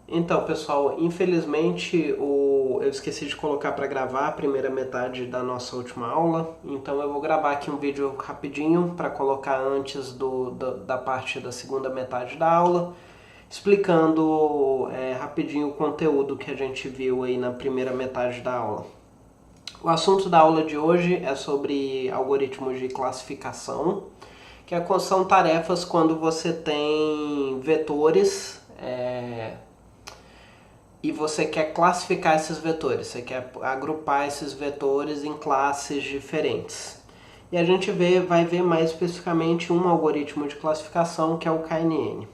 Então, pessoal, infelizmente eu esqueci de colocar para gravar a primeira metade da nossa última aula, então eu vou gravar aqui um vídeo rapidinho para colocar antes da parte da segunda metade da aula, explicando rapidinho o conteúdo que a gente viu aí na primeira metade da aula. O assunto da aula de hoje é sobre algoritmos de classificação, são tarefas quando você tem vetores e você quer classificar esses vetores, você quer agrupar esses vetores em classes diferentes. E a gente vai ver mais especificamente um algoritmo de classificação que é o KNN.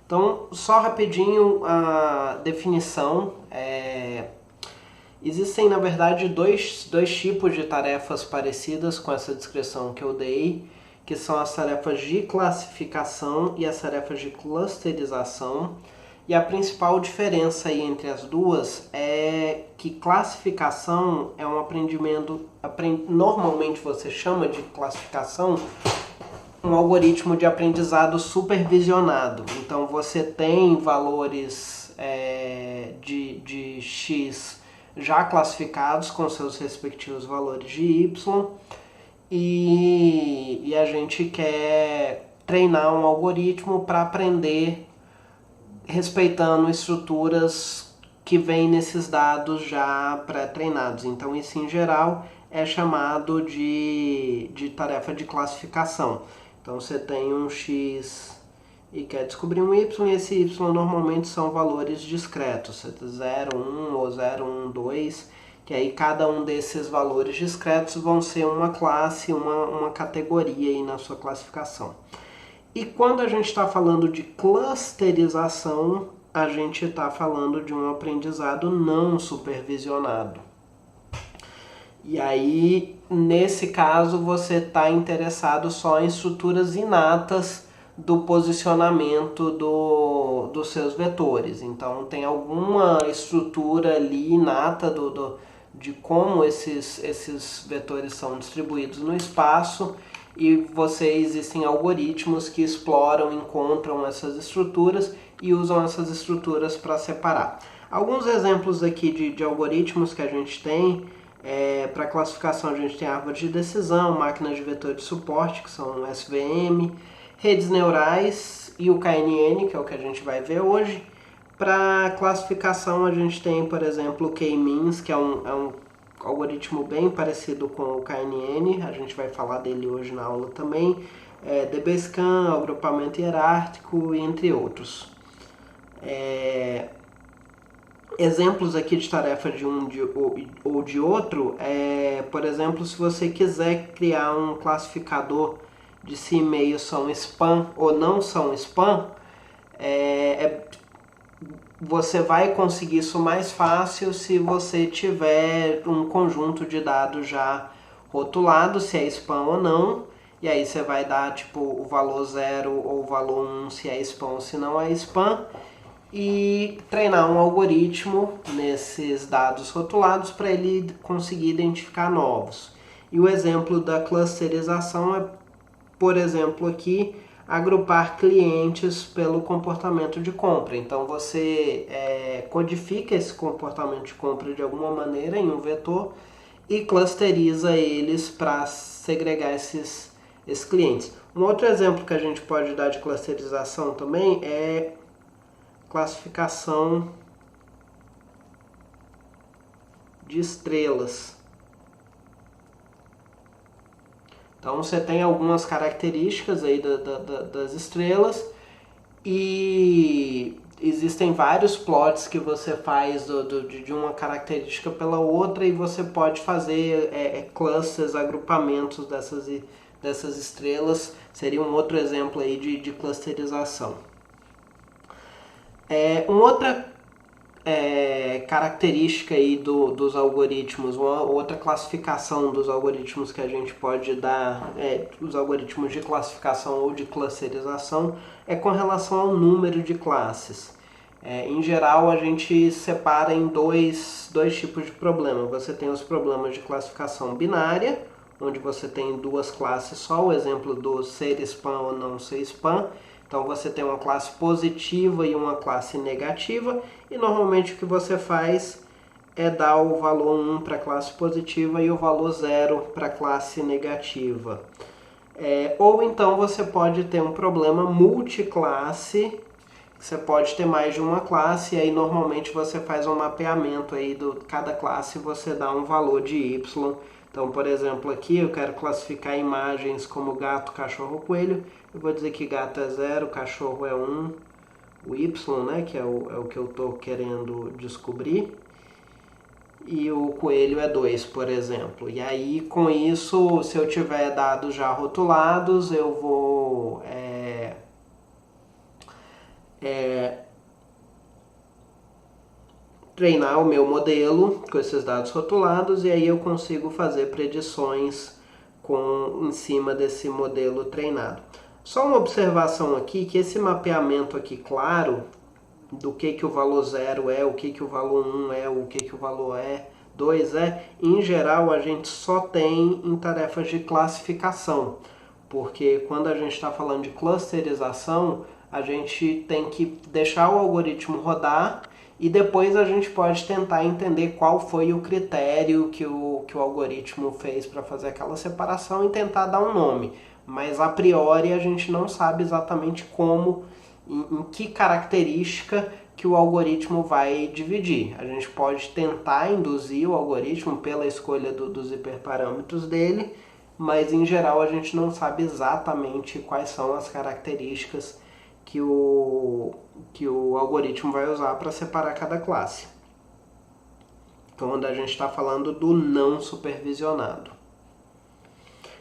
Então, só rapidinho a definição. Existem, na verdade, dois tipos de tarefas parecidas com essa descrição que eu dei, que são as tarefas de classificação e as tarefas de clusterização. E a principal diferença aí entre as duas é que classificação é um aprendimento, normalmente você chama de classificação um algoritmo de aprendizado supervisionado. Então você tem valores de x já classificados com seus respectivos valores de y e a gente quer treinar um algoritmo para aprender respeitando estruturas que vêm nesses dados já pré-treinados. Então isso em geral é chamado de tarefa de classificação. Então você tem um x e quer descobrir um y, e esse y normalmente são valores discretos, 0, 1 ou 0, 1, 2, que aí cada um desses valores discretos vão ser uma classe, uma categoria aí na sua classificação. E quando a gente está falando de clusterização, a gente está falando de um aprendizado não supervisionado. E aí, nesse caso, você está interessado só em estruturas inatas do posicionamento dos seus vetores. Então, tem alguma estrutura ali inata de como esses vetores são distribuídos no espaço, e existem algoritmos que exploram, encontram essas estruturas e usam essas estruturas para separar. Alguns exemplos aqui de algoritmos que a gente tem, para classificação a gente tem árvore de decisão, máquinas de vetor de suporte, que são SVM, redes neurais e o KNN, que é o que a gente vai ver hoje. Para classificação a gente tem, por exemplo, o K-means, que é um algoritmo bem parecido com o KNN, a gente vai falar dele hoje na aula também, DBSCAN, agrupamento hierárquico, entre outros. Exemplos aqui de tarefa de um ou de outro, por exemplo, se você quiser criar um classificador de se e-mails são spam ou não são spam, você vai conseguir isso mais fácil se você tiver um conjunto de dados já rotulado, se é spam ou não, e aí você vai dar tipo o valor 0 ou o valor 1 se é spam ou se não é spam, e treinar um algoritmo nesses dados rotulados para ele conseguir identificar novos. E o exemplo da clusterização é, por exemplo, aqui, agrupar clientes pelo comportamento de compra. Então você codifica esse comportamento de compra de alguma maneira em um vetor e clusteriza eles para segregar esses clientes. Um outro exemplo que a gente pode dar de clusterização também é classificação de estrelas. Então você tem algumas características aí das estrelas e existem vários plots que você faz de uma característica pela outra, e você pode fazer clusters, agrupamentos dessas estrelas. Seria um outro exemplo aí de clusterização. Uma outra característica aí dos algoritmos, uma outra classificação dos algoritmos que a gente pode dar, os algoritmos de classificação ou de clusterização, é com relação ao número de classes. Em geral, a gente separa em dois tipos de problema. Você tem os problemas de classificação binária, onde você tem duas classes só, o exemplo do ser spam ou não ser spam, Então você tem uma classe positiva e uma classe negativa, e normalmente o que você faz é dar o valor 1 para a classe positiva e o valor 0 para a classe negativa. Ou então você pode ter um problema multiclasse, você pode ter mais de uma classe, e aí normalmente você faz um mapeamento aí de cada classe, você dá um valor de y. Então, por exemplo, aqui eu quero classificar imagens como gato, cachorro, coelho. Eu vou dizer que gato é 0, cachorro é 1, o y, né, que é o que eu estou querendo descobrir, e o coelho é 2, por exemplo. E aí, com isso, se eu tiver dados já rotulados, eu vou treinar o meu modelo com esses dados rotulados, e aí eu consigo fazer predições em cima desse modelo treinado. Só uma observação aqui, que esse mapeamento aqui claro, do que o valor 0 é, o que o valor 1 é, o que o valor 2 é, em geral a gente só tem em tarefas de classificação, porque quando a gente está falando de clusterização, a gente tem que deixar o algoritmo rodar e depois a gente pode tentar entender qual foi o critério que o algoritmo fez para fazer aquela separação e tentar dar um nome. Mas a priori a gente não sabe exatamente como, em que característica que o algoritmo vai dividir. A gente pode tentar induzir o algoritmo pela escolha dos hiperparâmetros dele, mas em geral a gente não sabe exatamente quais são as características que o algoritmo vai usar para separar cada classe. Então, quando a gente está falando do não supervisionado.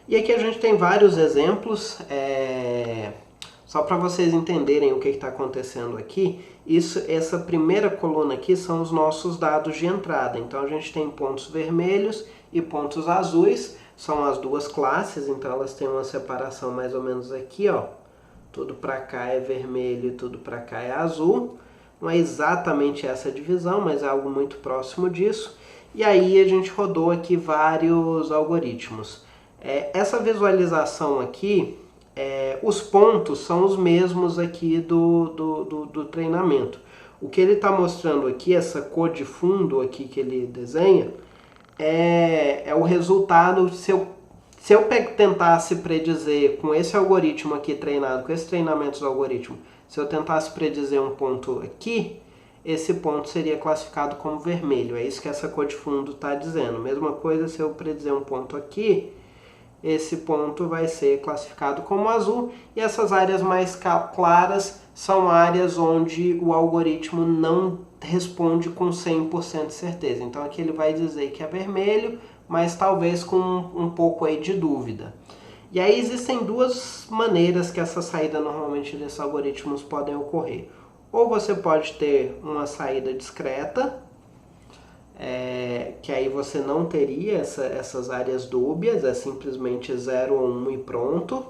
E aqui a gente tem vários exemplos, só para vocês entenderem o que está acontecendo aqui. Essa primeira coluna aqui são os nossos dados de entrada. Então a gente tem pontos vermelhos e pontos azuis, são as duas classes, então elas têm uma separação mais ou menos aqui, ó. Tudo para cá é vermelho e tudo para cá é azul. Não é exatamente essa divisão, mas é algo muito próximo disso. E aí a gente rodou aqui vários algoritmos. Essa visualização aqui, os pontos são os mesmos aqui do treinamento. O que ele está mostrando aqui, essa cor de fundo aqui que ele desenha, é o resultado. Se eu tentasse predizer com esse algoritmo aqui treinado, com esse treinamento do algoritmo, se eu tentasse predizer um ponto aqui, esse ponto seria classificado como vermelho. É isso que essa cor de fundo está dizendo. Mesma coisa se eu predizer um ponto aqui, esse ponto vai ser classificado como azul, e essas áreas mais claras são áreas onde o algoritmo não responde com 100% de certeza. Então aqui ele vai dizer que é vermelho, mas talvez com um pouco aí de dúvida. E aí existem duas maneiras que essa saída normalmente desses algoritmos podem ocorrer. Ou você pode ter uma saída discreta, que aí você não teria essas áreas dúbias, é simplesmente 0 ou 1 e pronto.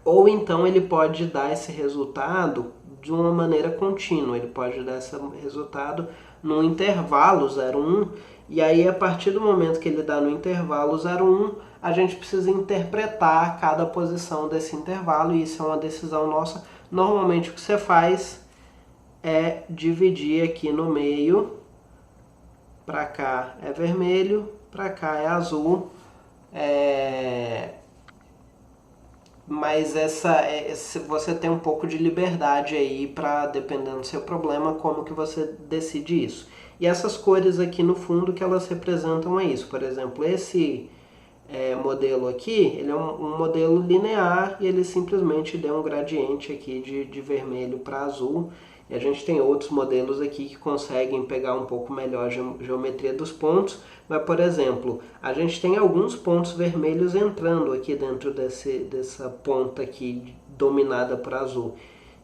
Ou então ele pode dar esse resultado de uma maneira contínua, ele pode dar esse resultado no intervalo 0, 1, e aí a partir do momento que ele dá no intervalo 0, 1, a gente precisa interpretar cada posição desse intervalo, e isso é uma decisão nossa. Normalmente o que você faz é dividir aqui no meio, para cá é vermelho, para cá é azul, mas você tem um pouco de liberdade aí para, dependendo do seu problema, como que você decide isso. E essas cores aqui no fundo que elas representam é isso. Por exemplo, esse modelo aqui, ele é um modelo linear e ele simplesmente deu um gradiente aqui de vermelho para azul. E a gente tem outros modelos aqui que conseguem pegar um pouco melhor a geometria dos pontos, mas, por exemplo, a gente tem alguns pontos vermelhos entrando aqui dentro dessa ponta aqui dominada por azul.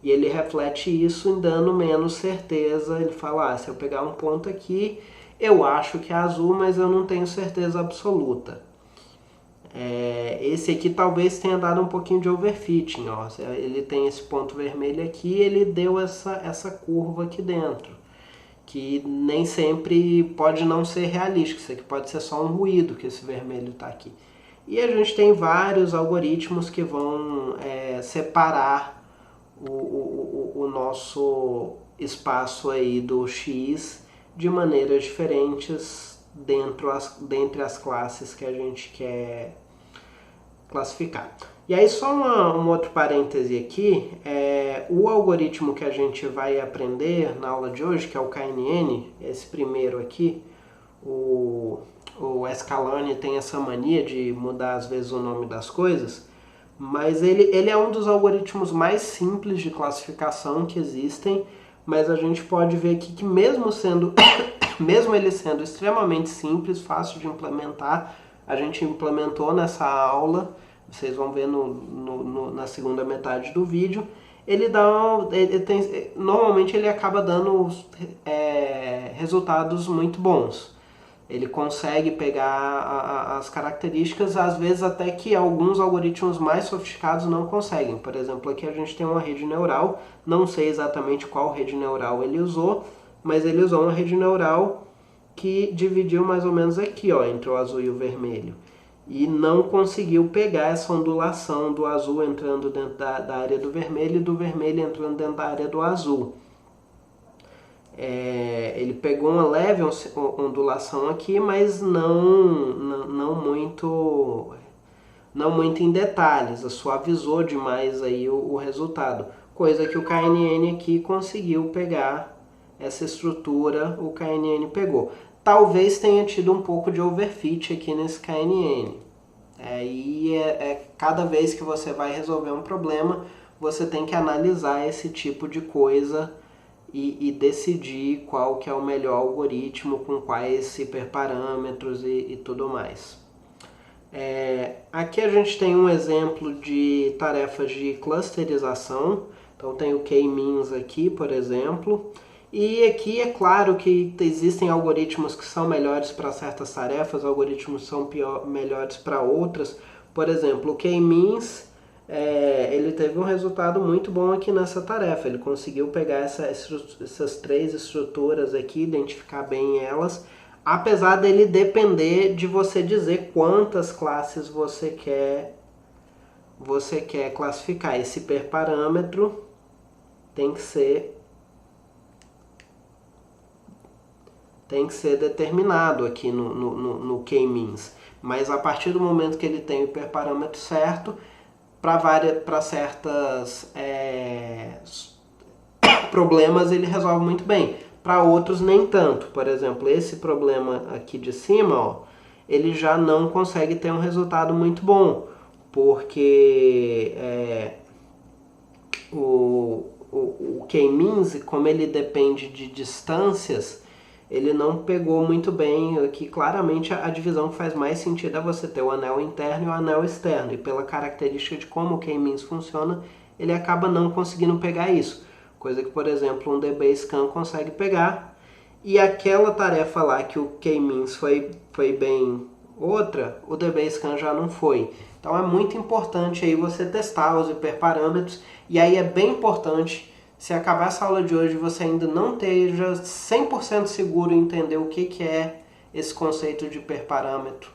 E ele reflete isso dando menos certeza. Ele fala, se eu pegar um ponto aqui, eu acho que é azul, mas eu não tenho certeza absoluta. Esse aqui talvez tenha dado um pouquinho de overfitting, ó. Ele tem esse ponto vermelho aqui, ele deu essa curva aqui dentro, que nem sempre pode não ser realístico. Isso aqui pode ser só um ruído que esse vermelho está aqui. E a gente tem vários algoritmos que vão separar o nosso espaço aí do X de maneiras diferentes dentre as classes que a gente quer classificar. E aí só um outro parêntese aqui, o algoritmo que a gente vai aprender na aula de hoje, que é o KNN, esse primeiro aqui, o Scaloni tem essa mania de mudar às vezes o nome das coisas, mas ele é um dos algoritmos mais simples de classificação que existem, mas a gente pode ver aqui que mesmo ele sendo extremamente simples, fácil de implementar, a gente implementou nessa aula, vocês vão ver na segunda metade do vídeo, normalmente ele acaba dando resultados muito bons. Ele consegue pegar as características, às vezes até que alguns algoritmos mais sofisticados não conseguem. Por exemplo, aqui a gente tem uma rede neural, não sei exatamente qual rede neural ele usou, mas ele usou uma rede neural que dividiu mais ou menos aqui, ó, entre o azul e o vermelho. E não conseguiu pegar essa ondulação do azul entrando dentro da área do vermelho e do vermelho entrando dentro da área do azul. Ele pegou uma leve ondulação aqui, mas não muito em detalhes, suavizou demais aí o resultado. Coisa que o KNN aqui conseguiu pegar essa estrutura, o KNN pegou. Talvez tenha tido um pouco de overfit aqui nesse KNN. Cada vez que você vai resolver um problema, você tem que analisar esse tipo de coisa e decidir qual que é o melhor algoritmo, com quais hiperparâmetros e tudo mais. Aqui a gente tem um exemplo de tarefas de clusterização. Então tem o K-means aqui, por exemplo. E aqui é claro que existem algoritmos que são melhores para certas tarefas, algoritmos que são melhores para outras. Por exemplo, o K-means, ele teve um resultado muito bom aqui nessa tarefa. Ele conseguiu pegar essas três estruturas aqui, identificar bem elas, apesar dele depender de você dizer quantas classes você quer classificar. Esse hiperparâmetro tem que ser determinado aqui no K-means. Mas a partir do momento que ele tem o hiperparâmetro certo, para certos problemas ele resolve muito bem. Para outros nem tanto. Por exemplo, esse problema aqui de cima, ó, ele já não consegue ter um resultado muito bom, porque o K-means, como ele depende de distâncias, ele não pegou muito bem aqui. Claramente a divisão que faz mais sentido é você ter o anel interno e o anel externo, e pela característica de como o K-means funciona, ele acaba não conseguindo pegar isso, coisa que, por exemplo, um DB-scan consegue pegar. E aquela tarefa lá que o K-means foi bem outra, o DB-scan já não foi. Então é muito importante aí você testar os hiperparâmetros, e aí é bem importante, se acabar essa aula de hoje você ainda não esteja 100% seguro em entender o que é esse conceito de hiperparâmetro,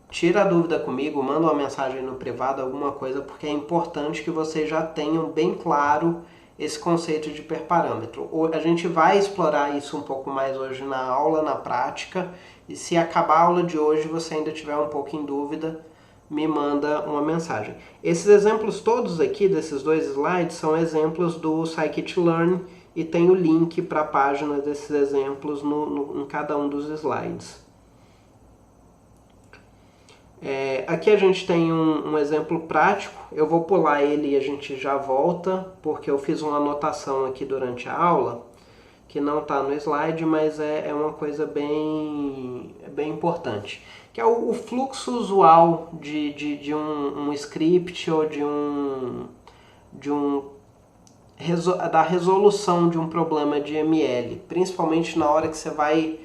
tira a dúvida comigo, manda uma mensagem no privado, alguma coisa, porque é importante que vocês já tenham bem claro esse conceito de hiperparâmetro. A gente vai explorar isso um pouco mais hoje na aula, na prática, e se acabar a aula de hoje você ainda tiver um pouco em dúvida, me manda uma mensagem. Esses exemplos todos aqui, desses dois slides, são exemplos do Scikit-learn, e tem o link para a página desses exemplos em cada um dos slides. Aqui a gente tem um exemplo prático, eu vou pular ele e a gente já volta, porque eu fiz uma anotação aqui durante a aula, que não está no slide, mas é uma coisa bem importante, que é o fluxo usual de um script ou da resolução de um problema de ML, principalmente na hora que você vai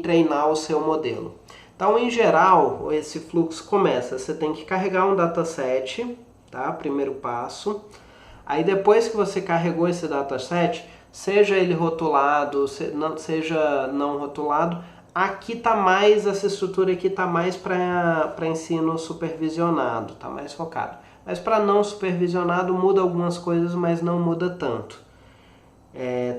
treinar o seu modelo. Então, em geral, esse fluxo começa, você tem que carregar um dataset, tá? Primeiro passo. Aí depois que você carregou esse dataset, seja ele rotulado, seja não rotulado, aqui tá mais, essa estrutura aqui tá mais para ensino supervisionado, tá mais focado. Mas para não supervisionado muda algumas coisas, mas não muda tanto.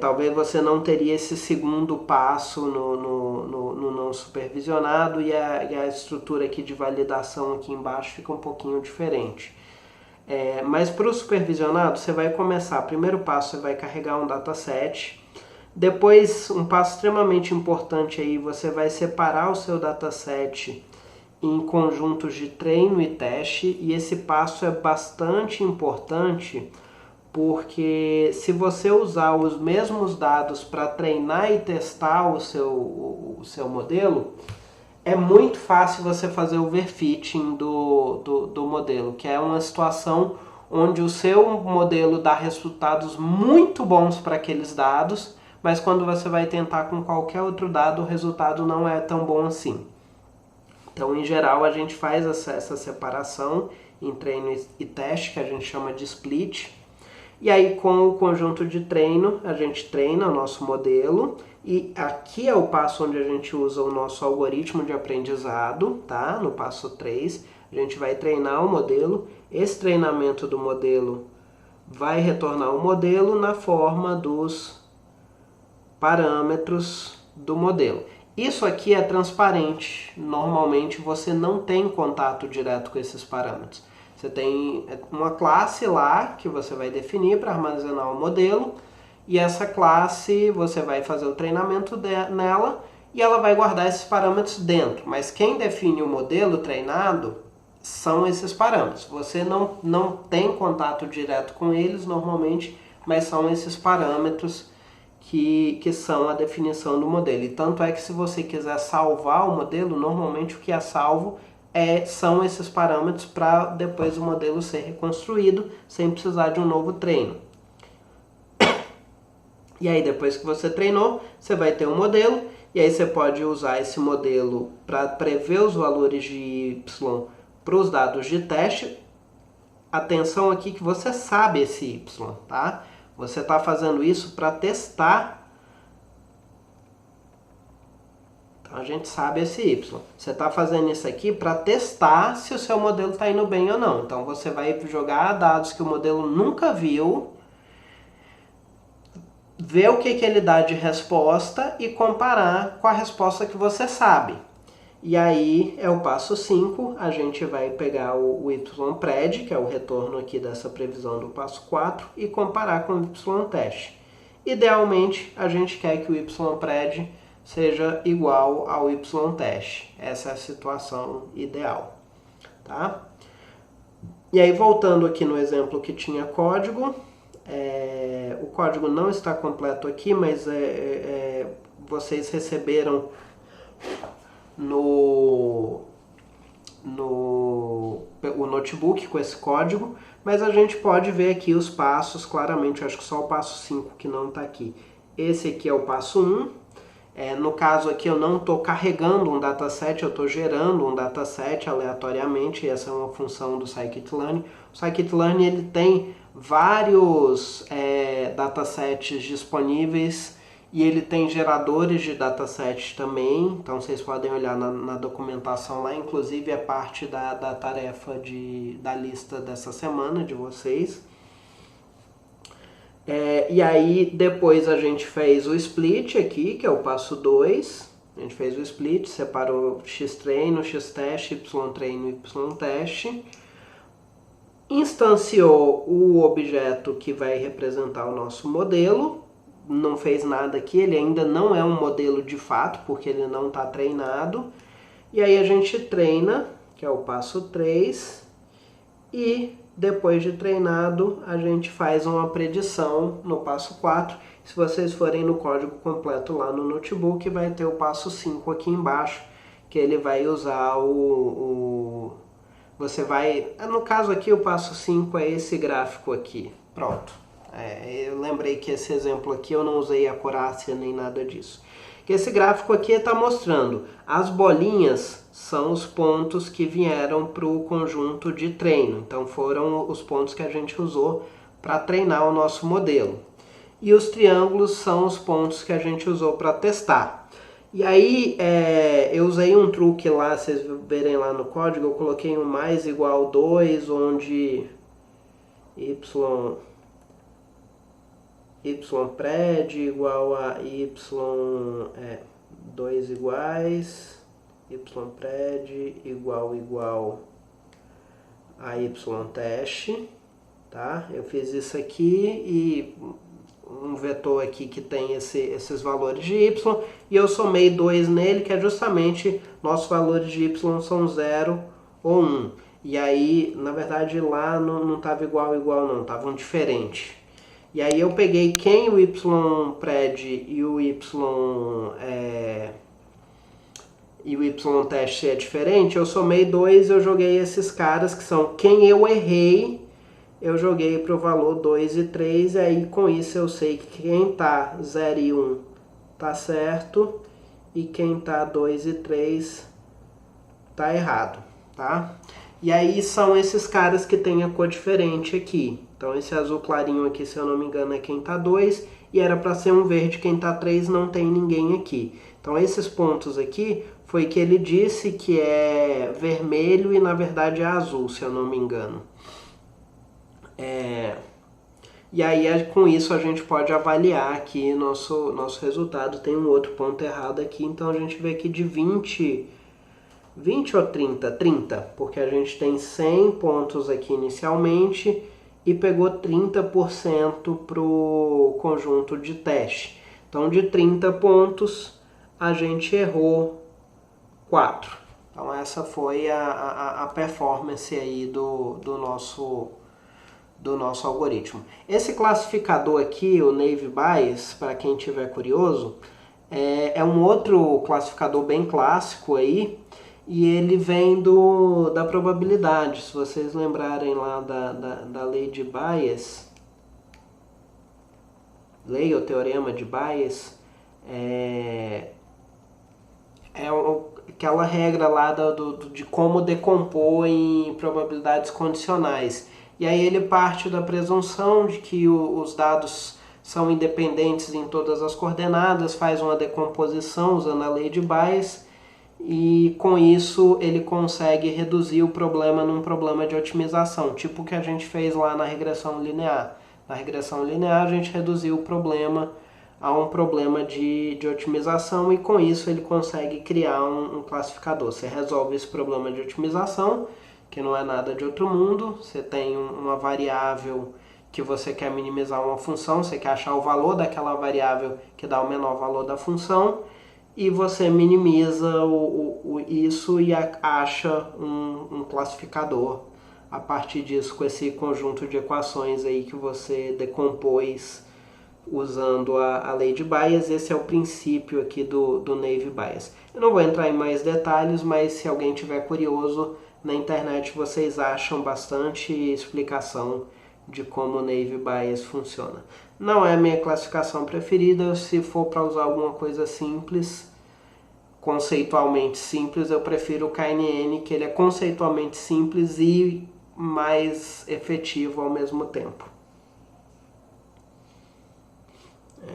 Talvez você não teria esse segundo passo no não supervisionado e a estrutura aqui de validação aqui embaixo fica um pouquinho diferente. Mas para o supervisionado, você vai começar, primeiro passo, você vai carregar um dataset. Depois, um passo extremamente importante aí, você vai separar o seu dataset em conjuntos de treino e teste. E esse passo é bastante importante porque se você usar os mesmos dados para treinar e testar o seu modelo, é muito fácil você fazer o overfitting do modelo, que é uma situação onde o seu modelo dá resultados muito bons para aqueles dados, mas quando você vai tentar com qualquer outro dado, o resultado não é tão bom assim. Então, em geral, a gente faz essa separação em treino e teste, que a gente chama de split. E aí, com o conjunto de treino, a gente treina o nosso modelo. E aqui é o passo onde a gente usa o nosso algoritmo de aprendizado, tá? No passo 3, a gente vai treinar o modelo. Esse treinamento do modelo vai retornar o modelo na forma dos parâmetros do modelo. Isso aqui é transparente. Normalmente você não tem contato direto com esses parâmetros. Você tem uma classe lá que você vai definir para armazenar o modelo e essa classe você vai fazer o treinamento nela e ela vai guardar esses parâmetros dentro. Mas quem define o modelo treinado são esses parâmetros. Você não tem contato direto com eles normalmente, mas são esses parâmetros que são a definição do modelo. E tanto é que se você quiser salvar o modelo, normalmente o que é salvo são esses parâmetros para depois o modelo ser reconstruído sem precisar de um novo treino. E aí depois que você treinou, você vai ter um modelo e aí você pode usar esse modelo para prever os valores de y para os dados de teste. Atenção aqui que você sabe esse y, tá? Você está fazendo isso para testar. Então a gente sabe esse y. Você está fazendo isso aqui para testar se o seu modelo está indo bem ou não. Então você vai jogar dados que o modelo nunca viu, ver o que ele dá de resposta e comparar com a resposta que você sabe. E aí é o passo 5, a gente vai pegar o YPRED, que é o retorno aqui dessa previsão do passo 4, e comparar com o YTest. Idealmente, a gente quer que o YPRED seja igual ao YTest. Essa é a situação ideal. Tá? E aí, voltando aqui no exemplo que tinha código, o código não está completo aqui, mas vocês receberam o notebook com esse código, mas a gente pode ver aqui os passos claramente. Eu acho que só o passo 5 que não está aqui. Esse aqui é o passo 1. No caso aqui eu não estou carregando um dataset, eu estou gerando um dataset aleatoriamente. Essa é uma função do scikit-learn. O scikit-learn ele tem vários datasets disponíveis e ele tem geradores de datasets também. Então vocês podem olhar na documentação lá, inclusive é parte da tarefa da lista dessa semana de vocês. E aí depois a gente fez o split aqui, que é o passo 2. A gente fez o split, separou x-treino, x-teste, y-treino e y-teste. Instanciou o objeto que vai representar o nosso modelo. Não fez nada aqui, ele ainda não é um modelo de fato, porque ele não está treinado. E aí a gente treina, que é o passo 3, e depois de treinado, a gente faz uma predição no passo 4. Se vocês forem no código completo lá no notebook, vai ter o passo 5 aqui embaixo, que ele vai usar você vai... No caso aqui, o passo 5 é esse gráfico aqui. Pronto. Eu lembrei que esse exemplo aqui eu não usei acurácia nem nada disso. Que esse gráfico aqui está mostrando as bolinhas são os pontos que vieram para o conjunto de treino. Então foram os pontos que a gente usou para treinar o nosso modelo. E os triângulos são os pontos que a gente usou para testar. E aí eu usei um truque lá, vocês verem lá no código, eu coloquei um mais igual 2, onde pred igual a dois iguais, pred igual a teste, tá? Eu fiz isso aqui e um vetor aqui que tem esses valores de y, e eu somei 2 nele, que é justamente nossos valores de y são 0 ou 1. E aí, na verdade, lá não estava igual não, estavam diferente. E aí eu peguei quem o pred e o teste é diferente, eu somei 2, eu joguei esses caras que são quem eu errei, eu joguei para o valor 2 e 3, e aí com isso eu sei que quem tá 0 e 1 tá certo, e quem tá 2 e 3 tá errado, tá? E aí são esses caras que tem a cor diferente aqui. Então esse azul clarinho aqui, se eu não me engano, é quem tá 2, e era para ser um verde quem tá 3, não tem ninguém aqui. Então esses pontos aqui foi que ele disse que é vermelho e na verdade é azul, se eu não me engano. E aí com isso a gente pode avaliar aqui nosso resultado. Tem um outro ponto errado aqui, então a gente vê aqui de 20 ou 30? 30, porque a gente tem 100 pontos aqui inicialmente e pegou 30% para o conjunto de teste. Então de 30 pontos a gente errou 4. Então essa foi a performance aí do nosso algoritmo. Esse classificador aqui, o Naive Bayes, para quem tiver curioso, é um outro classificador bem clássico aí, e ele vem da probabilidade. Se vocês lembrarem lá da lei de Bayes, lei ou teorema de Bayes, aquela regra lá de como decompor em probabilidades condicionais. E aí ele parte da presunção de que os dados são independentes em todas as coordenadas, faz uma decomposição usando a lei de Bayes, e com isso ele consegue reduzir o problema num problema de otimização, tipo o que a gente fez lá na regressão linear. Na regressão linear a gente reduziu o problema a um problema de otimização, e com isso ele consegue criar um classificador. Você resolve esse problema de otimização, que não é nada de outro mundo. Você tem uma variável que você quer minimizar uma função, você quer achar o valor daquela variável que dá o menor valor da função, e você minimiza isso e acha um classificador a partir disso, com esse conjunto de equações aí que você decompôs usando a lei de Bayes. Esse é o princípio aqui do Naive Bayes. Eu não vou entrar em mais detalhes, mas se alguém tiver curioso, na internet vocês acham bastante explicação de como o Naive Bayes funciona. Não é a minha classificação preferida. Se for para usar alguma coisa simples, conceitualmente simples, eu prefiro o KNN, que ele é conceitualmente simples e mais efetivo ao mesmo tempo.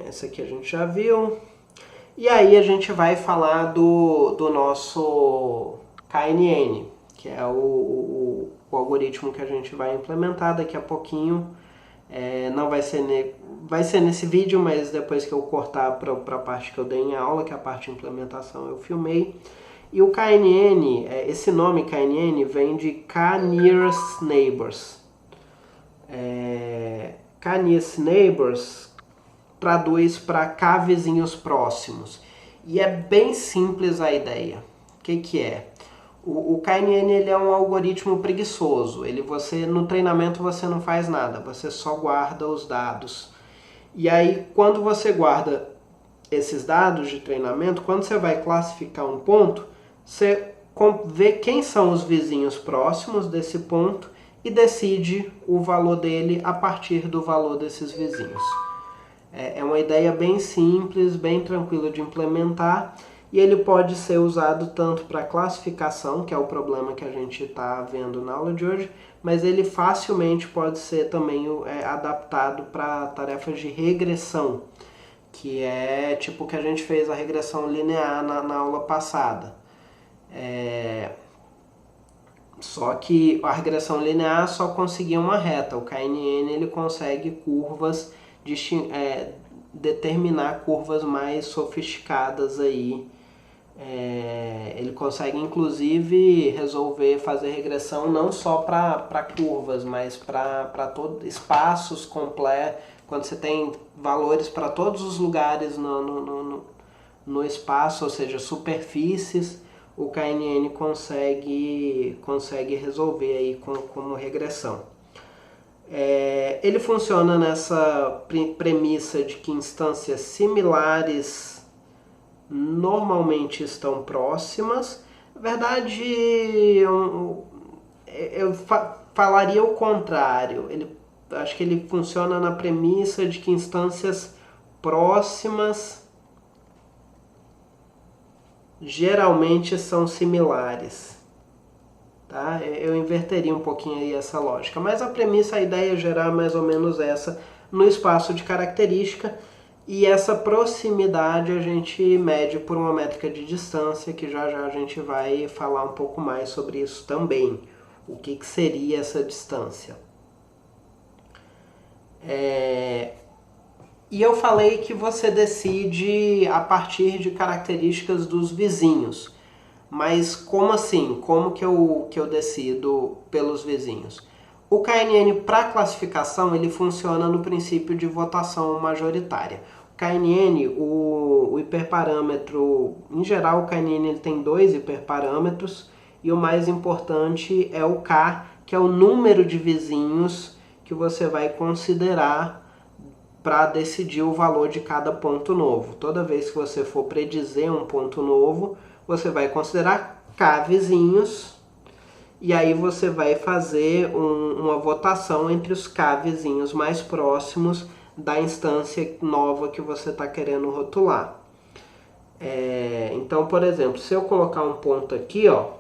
Essa aqui a gente já viu. E aí a gente vai falar do nosso KNN, que é o algoritmo que a gente vai implementar daqui a pouquinho. Não vai ser nesse vídeo, mas depois que eu cortar para a parte que eu dei em aula, que é a parte de implementação, eu filmei. E o KNN, esse nome KNN vem de K-Nearest Neighbors. K-Nearest Neighbors traduz para K vizinhos próximos. E é bem simples a ideia. O que é? O KNN ele é um algoritmo preguiçoso. No treinamento você não faz nada, você só guarda os dados. E aí, quando você guarda esses dados de treinamento, quando você vai classificar um ponto, você vê quem são os vizinhos próximos desse ponto e decide o valor dele a partir do valor desses vizinhos. É uma ideia bem simples, bem tranquila de implementar, e ele pode ser usado tanto para classificação, que é o problema que a gente está vendo na aula de hoje, mas ele facilmente pode ser também adaptado para tarefas de regressão, que é tipo o que a gente fez a regressão linear na aula passada. Só que a regressão linear só conseguia uma reta. O KNN ele consegue curvas, determinar curvas mais sofisticadas aí. Ele consegue inclusive fazer regressão não só para curvas, mas para todos espaços completos. Quando você tem valores para todos os lugares no espaço, ou seja, superfícies, o KNN consegue resolver aí como regressão. Ele funciona nessa premissa de que instâncias similares normalmente estão próximas. Na verdade, eu falaria o contrário. Acho que ele funciona na premissa de que instâncias próximas geralmente são similares. Tá? Eu inverteria um pouquinho aí essa lógica, mas a premissa, a ideia geral é mais ou menos essa no espaço de característica, e essa proximidade a gente mede por uma métrica de distância, que já já a gente vai falar um pouco mais sobre isso também. O que seria essa distância? E eu falei que você decide a partir de características dos vizinhos. Mas como assim? Como que eu decido pelos vizinhos? O KNN para classificação ele funciona no princípio de votação majoritária. O KNN, o hiperparâmetro, em geral o KNN ele tem 2 hiperparâmetros e o mais importante é o K, que é o número de vizinhos que você vai considerar para decidir o valor de cada ponto novo. Toda vez que você for predizer um ponto novo, você vai considerar K vizinhos e aí você vai fazer uma votação entre os K vizinhos mais próximos da instância nova que você está querendo rotular. Então, por exemplo, se eu colocar um ponto aqui, ó,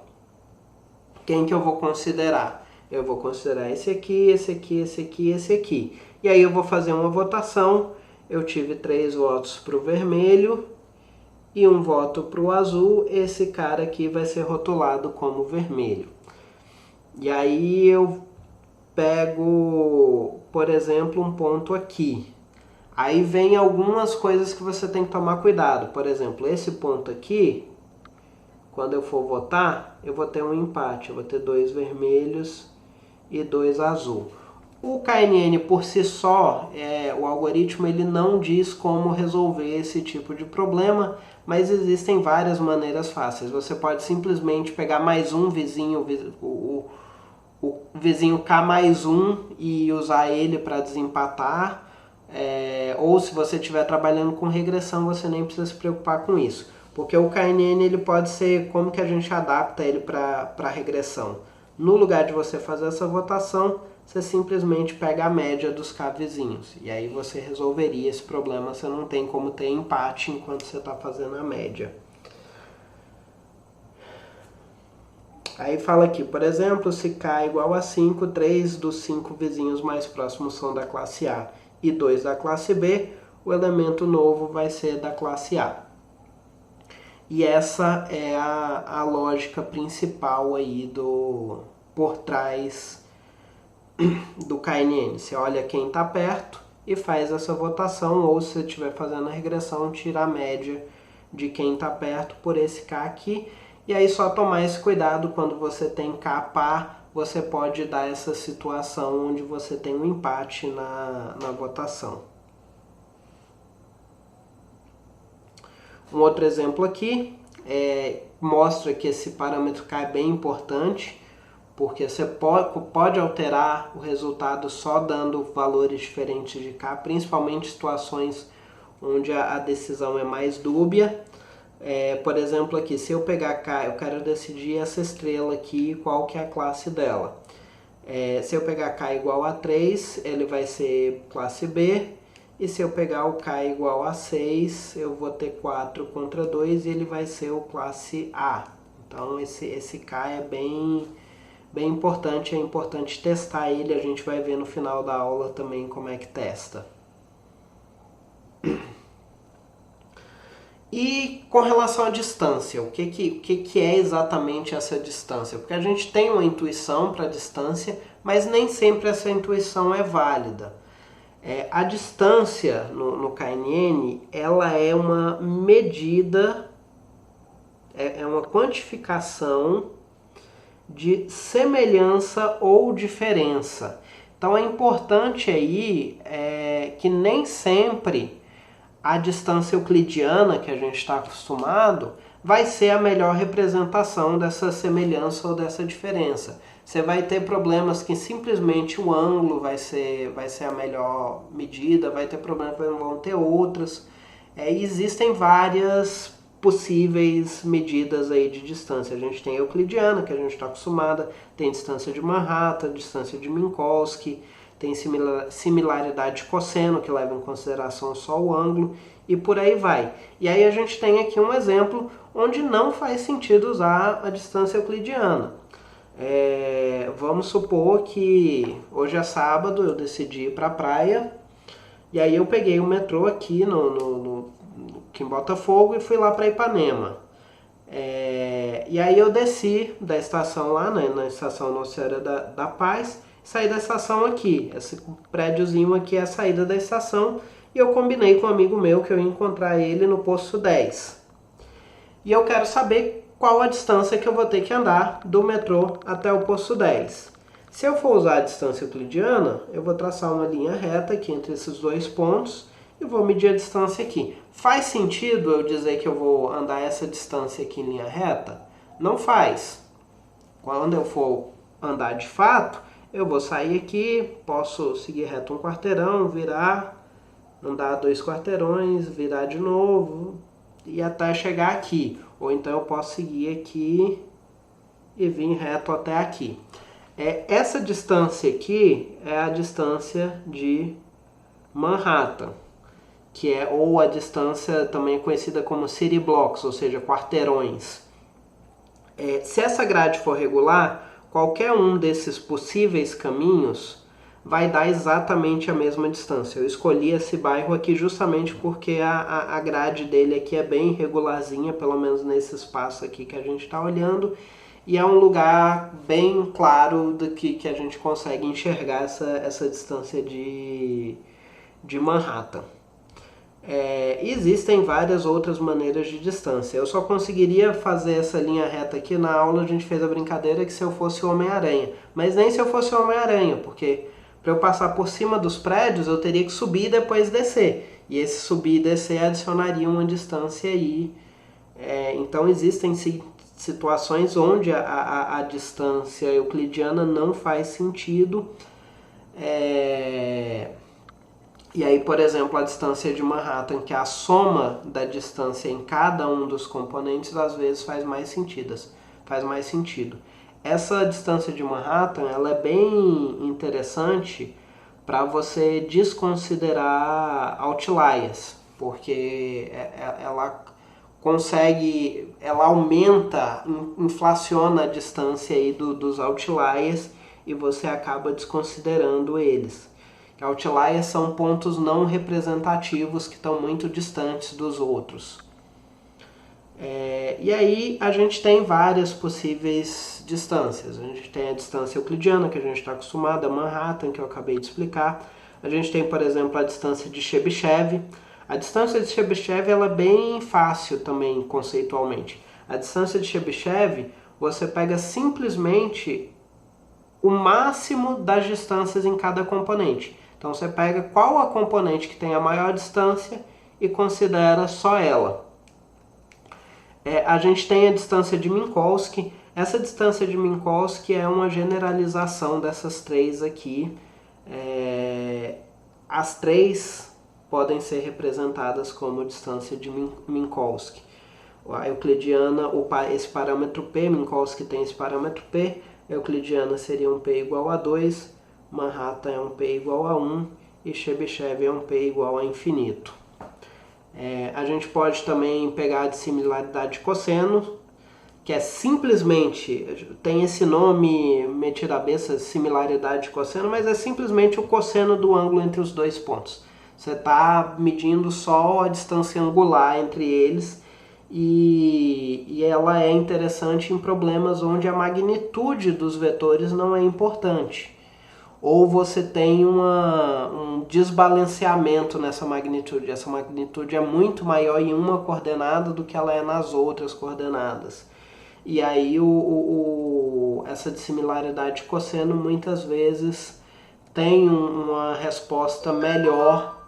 quem que eu vou considerar? Eu vou considerar esse aqui, esse aqui, esse aqui, esse aqui. E aí eu vou fazer uma votação. Eu tive 3 votos para o vermelho e 1 voto para o azul. Esse cara aqui vai ser rotulado como vermelho. E aí eu pego, por exemplo, um ponto aqui. Aí vem algumas coisas que você tem que tomar cuidado. Por exemplo, esse ponto aqui, quando eu for votar, eu vou ter um empate. Eu vou ter 2 vermelhos e 2 azul. O KNN por si só, o algoritmo ele não diz como resolver esse tipo de problema, mas existem várias maneiras fáceis. Você pode simplesmente pegar mais um vizinho, o vizinho K mais 1 e usar ele para desempatar. Ou se você estiver trabalhando com regressão, você nem precisa se preocupar com isso. Porque o KNN ele pode ser como que a gente adapta ele para regressão. No lugar de você fazer essa votação, você simplesmente pega a média dos K vizinhos. E aí você resolveria esse problema, você não tem como ter empate enquanto você está fazendo a média. Aí fala aqui, por exemplo, se K é igual a 5, 3 dos 5 vizinhos mais próximos são da classe A e 2 da classe B, o elemento novo vai ser da classe A. E essa é a lógica principal aí por trás do KNN. Você olha quem está perto e faz essa votação, ou se você estiver fazendo a regressão, tira a média de quem está perto por esse K aqui. E aí só tomar esse cuidado quando você tem K par, você pode dar essa situação onde você tem um empate na votação. Um outro exemplo aqui mostra que esse parâmetro K é bem importante, porque você pode alterar o resultado só dando valores diferentes de K, principalmente em situações onde a decisão é mais dúbia. Por exemplo aqui, se eu pegar K, eu quero decidir essa estrela aqui, qual que é a classe dela. Se eu pegar K igual a 3, ele vai ser classe B, e se eu pegar o K igual a 6, eu vou ter 4 contra 2 e ele vai ser o classe A. Então esse K é bem importante, é importante testar ele, a gente vai ver no final da aula também como é que testa. E com relação à distância, o que é exatamente essa distância? Porque a gente tem uma intuição para a distância, mas nem sempre essa intuição é válida. A distância no KNN, ela é uma medida, é uma quantificação de semelhança ou diferença. Então é importante aí que nem sempre a distância euclidiana que a gente está acostumado vai ser a melhor representação dessa semelhança ou dessa diferença. Você vai ter problemas que simplesmente o ângulo vai ser a melhor medida, vai ter problemas que vão ter outras. Existem várias possíveis medidas aí de distância. A gente tem a euclidiana, que a gente está acostumada, tem distância de Manhattan, distância de Minkowski, tem similaridade de cosseno, que leva em consideração só o ângulo, e por aí vai. E aí a gente tem aqui um exemplo onde não faz sentido usar a distância euclidiana. Vamos supor que hoje é sábado, eu decidi ir para a praia, e aí eu peguei o metrô aqui aqui em Botafogo e fui lá para Ipanema. E aí eu desci da estação lá, né, na estação Nossa Senhora da Paz, saí da estação aqui. Esse prédiozinho aqui é a saída da estação, e eu combinei com um amigo meu que eu ia encontrar ele no posto 10. E eu quero saber qual a distância que eu vou ter que andar do metrô até o posto 10. Se eu for usar a distância euclidiana, eu vou traçar uma linha reta aqui entre esses dois pontos e vou medir a distância aqui. Faz sentido eu dizer que eu vou andar essa distância aqui em linha reta? Não faz. Quando eu for andar de fato, eu vou sair aqui, posso seguir reto um quarteirão, virar, andar 2 quarteirões, virar de novo e até chegar aqui. Ou então eu posso seguir aqui e vir reto até aqui. Essa distância aqui é a distância de Manhattan, que ou a distância também conhecida como city blocks, ou seja, quarteirões. Se essa grade for regular, qualquer um desses possíveis caminhos vai dar exatamente a mesma distância. Eu escolhi esse bairro aqui justamente porque a grade dele aqui é bem regularzinha, pelo menos nesse espaço aqui que a gente está olhando, e é um lugar bem claro do que a gente consegue enxergar essa distância de Manhattan. Existem várias outras maneiras de distância. Eu só conseguiria fazer essa linha reta aqui na aula. A gente fez a brincadeira que se eu fosse o Homem-Aranha, mas nem se eu fosse o Homem-Aranha, porque para eu passar por cima dos prédios eu teria que subir e depois descer, e esse subir e descer adicionaria uma distância aí. Então existem situações onde a distância euclidiana não faz sentido. E aí, por exemplo, a distância de Manhattan, que é a soma da distância em cada um dos componentes, às vezes faz mais sentido. Essa distância de Manhattan, ela é bem interessante para você desconsiderar outliers, porque ela aumenta, inflaciona a distância aí dos outliers e você acaba desconsiderando eles. Outliers são pontos não representativos que estão muito distantes dos outros. E aí a gente tem várias possíveis distâncias. A gente tem a distância euclidiana, que a gente está acostumado, a Manhattan, que eu acabei de explicar. A gente tem, por exemplo, a distância de Chebyshev. A distância de Chebyshev ela é bem fácil também, conceitualmente. A distância de Chebyshev, você pega simplesmente o máximo das distâncias em cada componente. Então você pega qual a componente que tem a maior distância e considera só ela. A gente tem a distância de Minkowski. Essa distância de Minkowski é uma generalização dessas três aqui. As três podem ser representadas como distância de Minkowski. A euclidiana, esse parâmetro P, Minkowski tem esse parâmetro P, a euclidiana seria um P igual a 2, Manhattan é um P igual a 1 e Chebyshev é um P igual a infinito. A gente pode também pegar a dissimilaridade de cosseno, que é simplesmente, tem esse nome metido à beça, similaridade de cosseno, mas é simplesmente o cosseno do ângulo entre os dois pontos. Você está medindo só a distância angular entre eles e ela é interessante em problemas onde a magnitude dos vetores não é importante. Ou você tem um desbalanceamento nessa magnitude. Essa magnitude é muito maior em uma coordenada do que ela é nas outras coordenadas. E aí essa dissimilaridade de cosseno muitas vezes tem uma resposta melhor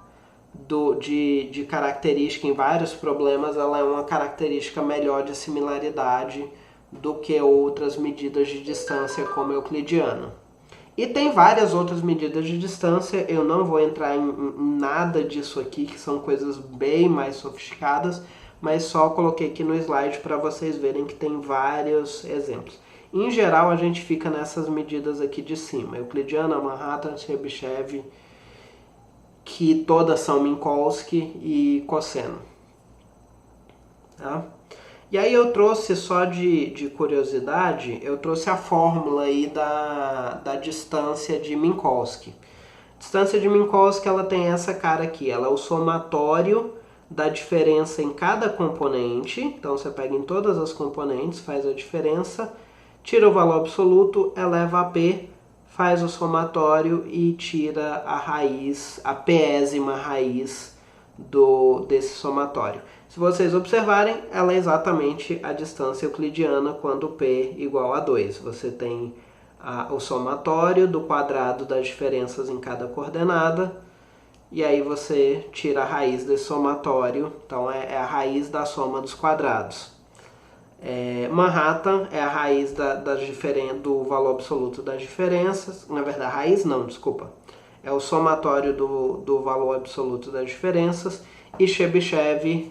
de característica em vários problemas, ela é uma característica melhor de similaridade do que outras medidas de distância como euclidiana. E tem várias outras medidas de distância, eu não vou entrar em nada disso aqui, que são coisas bem mais sofisticadas, mas só coloquei aqui no slide para vocês verem que tem vários exemplos. Em geral, a gente fica nessas medidas aqui de cima, euclidiana, Manhattan, Chebyshev, que todas são Minkowski e cosseno. Tá? E aí eu trouxe só de curiosidade, eu trouxe a fórmula aí da distância de Minkowski. A distância de Minkowski ela tem essa cara aqui, ela é o somatório da diferença em cada componente. Então você pega em todas as componentes, faz a diferença, tira o valor absoluto, eleva a p, faz o somatório e tira a raiz, a pésima raiz desse somatório. Se vocês observarem, ela é exatamente a distância euclidiana quando p igual a 2. Você tem o somatório do quadrado das diferenças em cada coordenada, e aí você tira a raiz desse somatório, então é a raiz da soma dos quadrados. Manhattan é a raiz do valor absoluto das diferenças, na verdade, a raiz não, desculpa, é o somatório do valor absoluto das diferenças, e Chebyshev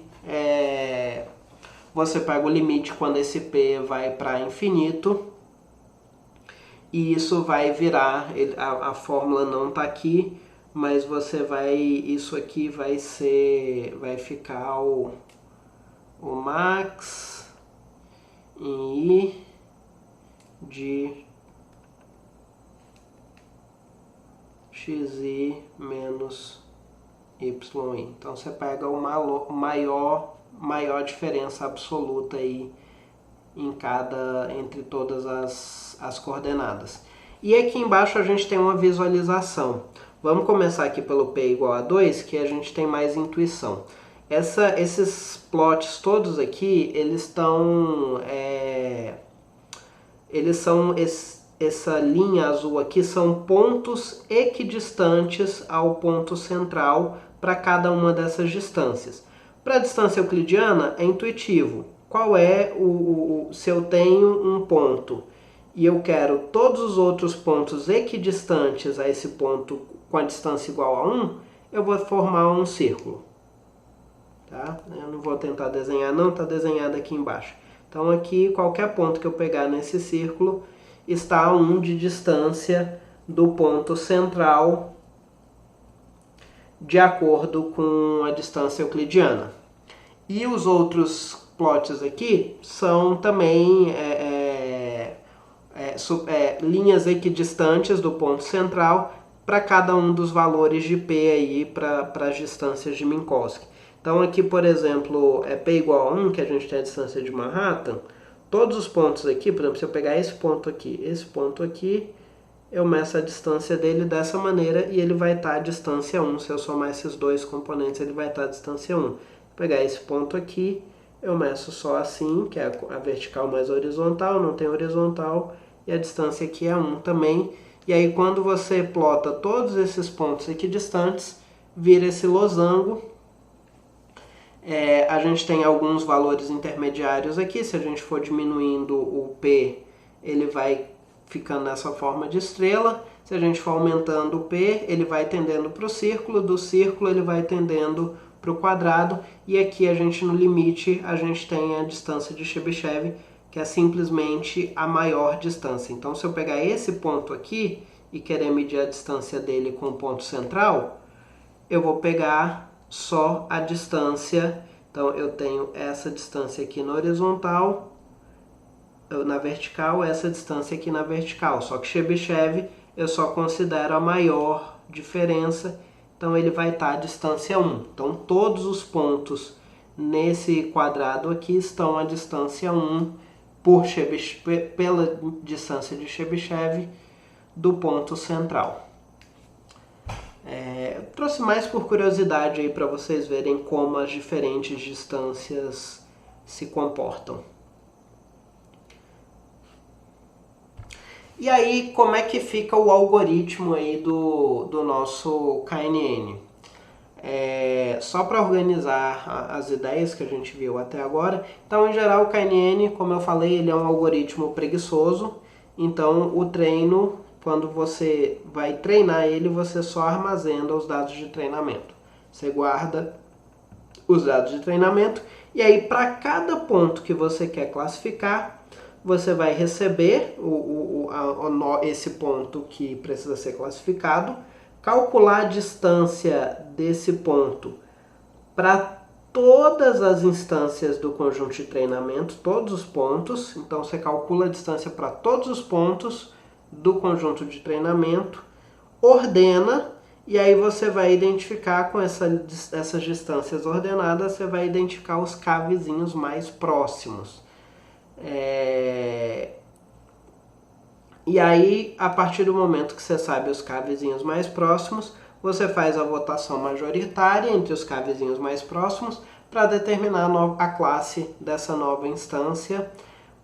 você pega o limite quando esse p vai para infinito, e isso vai virar, a fórmula não está aqui, mas isso aqui vai ficar o max em I de xi menos yi. Então você pega uma maior diferença absoluta aí entre todas as coordenadas. E aqui embaixo a gente tem uma visualização. Vamos começar aqui pelo p igual a 2, que a gente tem mais intuição. Esses plots todos aqui, essa linha azul aqui são pontos equidistantes ao ponto central para cada uma dessas distâncias. Para a distância euclidiana é intuitivo. Qual é se eu tenho um ponto e eu quero todos os outros pontos equidistantes a esse ponto com a distância igual a 1, eu vou formar um círculo. Tá? Eu não vou tentar desenhar não, está desenhado aqui embaixo. Então aqui, qualquer ponto que eu pegar nesse círculo está a 1 de distância do ponto central de acordo com a distância euclidiana. E os outros plots aqui são também linhas equidistantes do ponto central para cada um dos valores de p aí para as distâncias de Minkowski. Então aqui, por exemplo, p igual a 1, que a gente tem a distância de Manhattan, todos os pontos aqui, por exemplo, se eu pegar esse ponto aqui, eu meço a distância dele dessa maneira e ele vai estar a distância 1. Se eu somar esses dois componentes, ele vai estar a distância 1. Vou pegar esse ponto aqui, eu meço só assim, que é a vertical mais horizontal, não tem horizontal, e a distância aqui é 1 também. E aí quando você plota todos esses pontos equidistantes, vira esse losango. A gente tem alguns valores intermediários aqui, se a gente for diminuindo o P, ele vai ficando nessa forma de estrela. Se a gente for aumentando o P, ele vai tendendo para o círculo, do círculo ele vai tendendo para o quadrado, e aqui a gente no limite, a gente tem a distância de Chebyshev, que é simplesmente a maior distância. Então se eu pegar esse ponto aqui e querer medir a distância dele com o ponto central, eu vou pegar só a distância, então eu tenho essa distância aqui na horizontal, na vertical, essa distância aqui na vertical, só que Chebyshev eu só considero a maior diferença, então ele vai estar à distância 1. Então todos os pontos nesse quadrado aqui estão à distância 1 pela distância de Chebyshev do ponto central. Trouxe mais por curiosidade aí para vocês verem como as diferentes distâncias se comportam. E aí, como é que fica o algoritmo aí do nosso KNN? Só para organizar as ideias que a gente viu até agora. Então, em geral, o KNN, como eu falei, ele é um algoritmo preguiçoso. Então, o treino, quando você vai treinar ele, você só armazena os dados de treinamento. Você guarda os dados de treinamento e aí, para cada ponto que você quer classificar, você vai receber esse ponto que precisa ser classificado, calcular a distância desse ponto para todas as instâncias do conjunto de treinamento, todos os pontos. Então você calcula a distância para todos os pontos do conjunto de treinamento, ordena, e aí você vai identificar com essas distâncias ordenadas, você vai identificar os k vizinhos mais próximos. E aí, a partir do momento que você sabe os k vizinhos mais próximos, você faz a votação majoritária entre os k vizinhos mais próximos para determinar a classe dessa nova instância.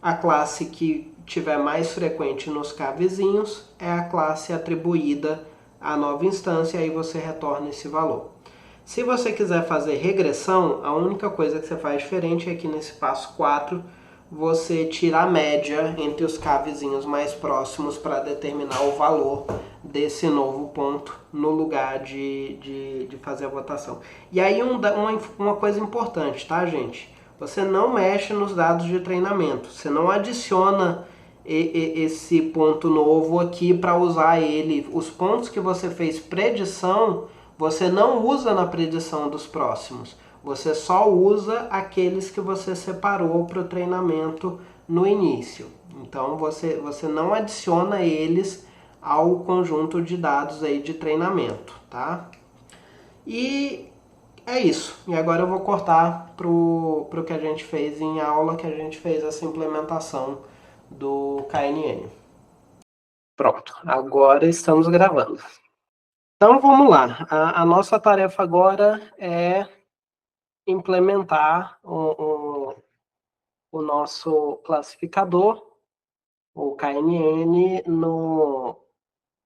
A classe que tiver mais frequente nos k vizinhos é a classe atribuída à nova instância, e aí você retorna esse valor. Se você quiser fazer regressão, a única coisa que você faz diferente é que nesse passo 4 você tira a média entre os k vizinhos mais próximos para determinar o valor desse novo ponto no lugar de fazer a votação. E aí uma coisa importante, tá, gente? Você não mexe nos dados de treinamento, você não adiciona esse ponto novo aqui para usar ele. Os pontos que você fez predição, você não usa na predição dos próximos. Você só usa aqueles que você separou para o treinamento no início. Então você não adiciona eles ao conjunto de dados aí de treinamento, tá? E é isso. E agora eu vou cortar pro que a gente fez em aula, que a gente fez essa implementação do KNN. Pronto, agora estamos gravando. Então vamos lá. A nossa tarefa agora é implementar o nosso classificador, o KNN,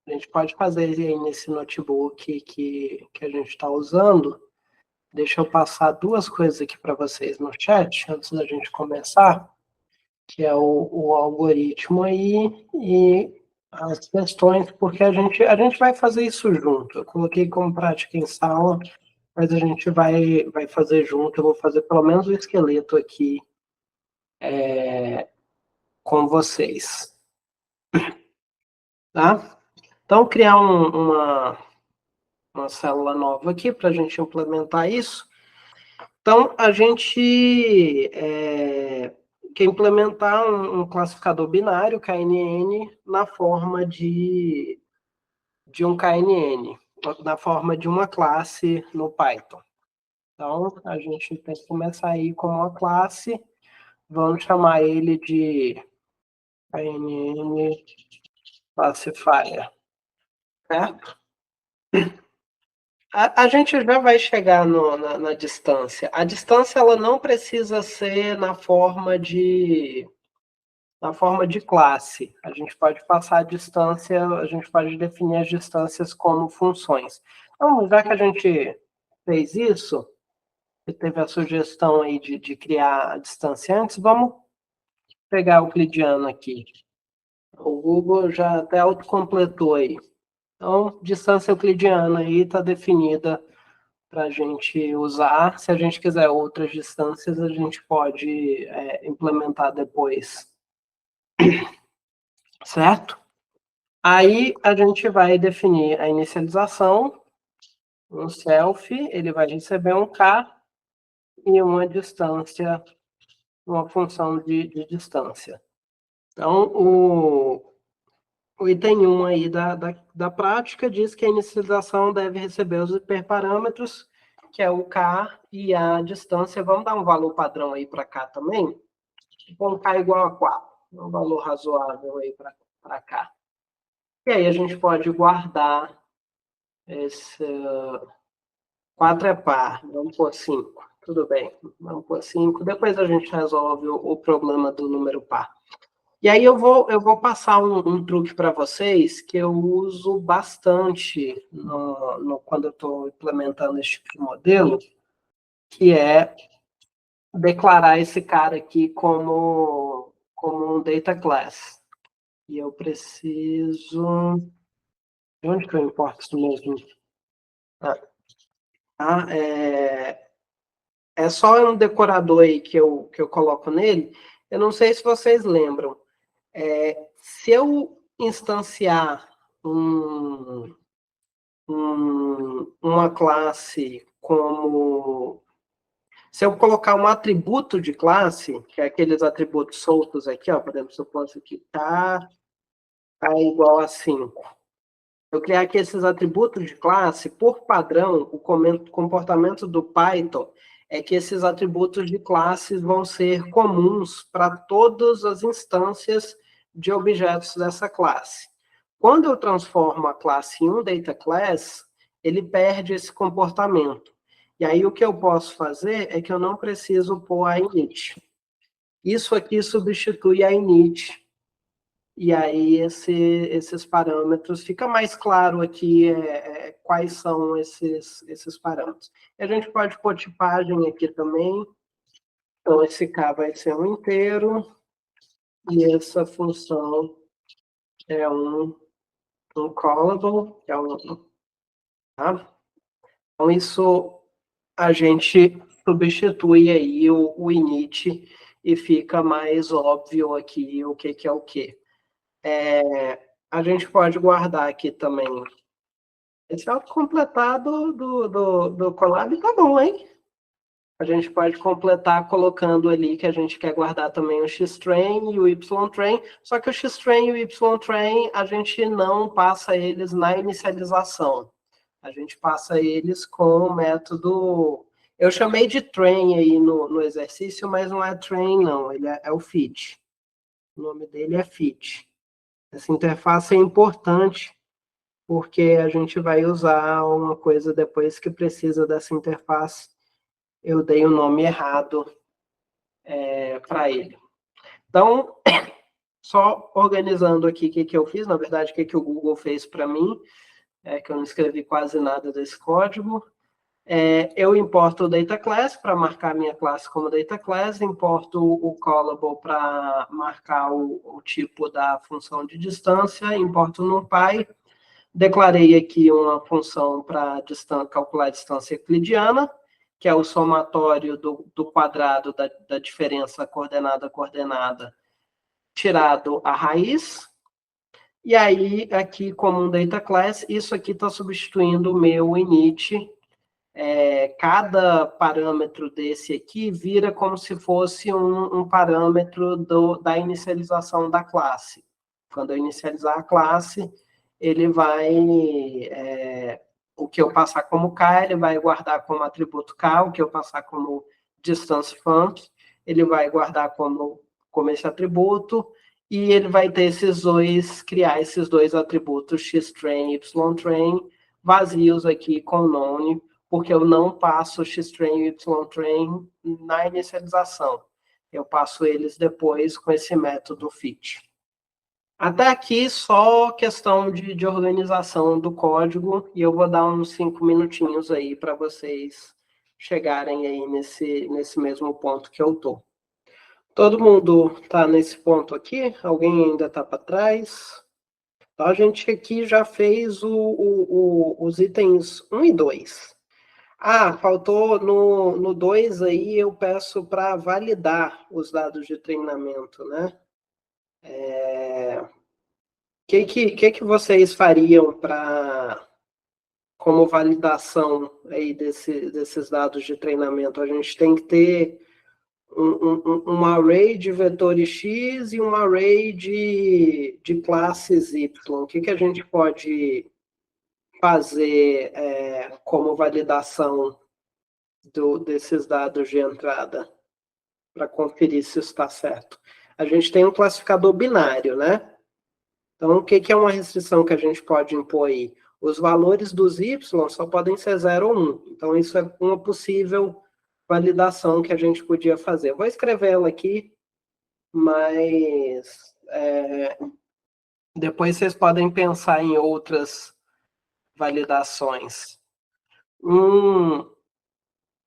a gente pode fazer aí nesse notebook que a gente está usando. Deixa eu passar duas coisas aqui para vocês no chat, antes da gente começar, que é o algoritmo aí e as questões, porque a gente vai fazer isso junto. Eu coloquei como prática em sala, mas a gente vai fazer junto. Eu vou fazer pelo menos o esqueleto aqui com vocês. Tá? Então, criar uma célula nova aqui para a gente implementar isso. Então, a gente quer implementar um classificador binário, KNN, na forma de um KNN, na forma de uma classe no Python. Então, a gente tem que começar aí com uma classe, vamos chamar ele de KNN Classifier, certo? A gente já vai chegar na distância. A distância ela não precisa ser na forma de classe. A gente pode passar a distância, a gente pode definir as distâncias como funções. Então, já que a gente fez isso, você teve a sugestão aí de criar a distância antes, vamos pegar o euclidiano aqui. O Google já até autocompletou aí. Então, distância euclidiana aí está definida para a gente usar. Se a gente quiser outras distâncias, a gente pode implementar depois. Certo? Aí a gente vai definir a inicialização, um self, ele vai receber um k e uma distância, uma função de distância. Então, O item 1 aí da prática diz que a inicialização deve receber os hiperparâmetros, que é o K e a distância. Vamos dar um valor padrão aí para K também? Vamos K igual a 4. Um valor razoável aí para K. E aí a gente pode guardar esse 4 é par, vamos por 5. Tudo bem, vamos por 5. Depois a gente resolve o problema do número par. E aí eu vou passar um truque para vocês que eu uso bastante quando eu estou implementando esse tipo de modelo, que é declarar esse cara aqui como um data class. E eu preciso... De onde que eu importo isso mesmo? É só um decorador aí que eu coloco nele. Eu não sei se vocês lembram. Se eu instanciar uma classe como... Se eu colocar um atributo de classe, que é aqueles atributos soltos aqui, ó, por exemplo, se eu posso aqui, tá igual a 5. Eu criar aqui esses atributos de classe, por padrão, o comportamento do Python é que esses atributos de classes vão ser comuns para todas as instâncias de objetos dessa classe. Quando eu transformo a classe em um data class, ele perde esse comportamento. E aí o que eu posso fazer é que eu não preciso pôr a init. Isso aqui substitui a init. E aí esses parâmetros, fica mais claro aqui quais são esses parâmetros. E a gente pode pôr tipagem aqui também. Então, esse K vai ser um inteiro, e essa função é um callable, que é tá? Então, isso a gente substitui aí o init e fica mais óbvio aqui o que é o quê. A gente pode guardar aqui também. Esse autocompletado do Colab tá bom, hein? A gente pode completar colocando ali que a gente quer guardar também o xtrain e o ytrain, só que o xtrain e o ytrain a gente não passa eles na inicialização. A gente passa eles com o método... Eu chamei de train aí no exercício, mas não é train, não. Ele é o feed. O nome dele é feed. Essa interface é importante, porque a gente vai usar uma coisa depois que precisa dessa interface. Eu dei o nome errado para ele. Então, só organizando aqui o que eu fiz, na verdade, o que o Google fez para mim, que eu não escrevi quase nada desse código. Eu importo o data class para marcar a minha classe como data class, importo o callable para marcar o tipo da função de distância, importo no NumPy, declarei aqui uma função para calcular a distância euclidiana, que é o somatório do quadrado da diferença coordenada, tirado a raiz. E aí, aqui, como um data class, isso aqui está substituindo o meu init. Cada parâmetro desse aqui vira como se fosse um parâmetro da inicialização da classe. Quando eu inicializar a classe, ele vai... o que eu passar como K, ele vai guardar como atributo K, o que eu passar como distance func, ele vai guardar como esse atributo, e ele vai ter criar esses dois atributos xtrain e ytrain vazios aqui com none, porque eu não passo xtrain e ytrain na inicialização. Eu passo eles depois com esse método fit. Até aqui, só questão de organização do código, e eu vou dar uns 5 minutinhos aí para vocês chegarem aí nesse mesmo ponto que eu tô. Todo mundo está nesse ponto aqui? Alguém ainda está para trás? Então, a gente aqui já fez os itens 1 e 2. Faltou no 2 aí, eu peço para validar os dados de treinamento, né? Que vocês fariam como validação aí desses dados de treinamento? A gente tem que ter um array de vetores X e um array de classes Y. O que a gente pode fazer como validação desses dados de entrada para conferir se está certo? A gente tem um classificador binário, né? Então, o que é uma restrição que a gente pode impor aí? Os valores dos y só podem ser 0 ou 1. Então, isso é uma possível validação que a gente podia fazer. Vou escrever ela aqui, mas depois vocês podem pensar em outras validações. Um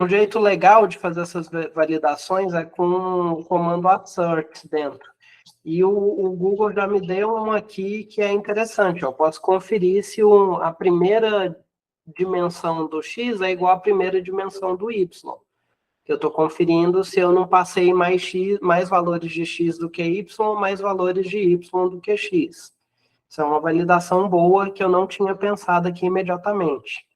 jeito legal de fazer essas validações é com o comando assert dentro. E o Google já me deu uma aqui que é interessante. Eu posso conferir se a primeira dimensão do x é igual à primeira dimensão do y. Eu estou conferindo se eu não passei mais valores de x do que y, ou mais valores de y do que x. Isso é uma validação boa que eu não tinha pensado aqui imediatamente.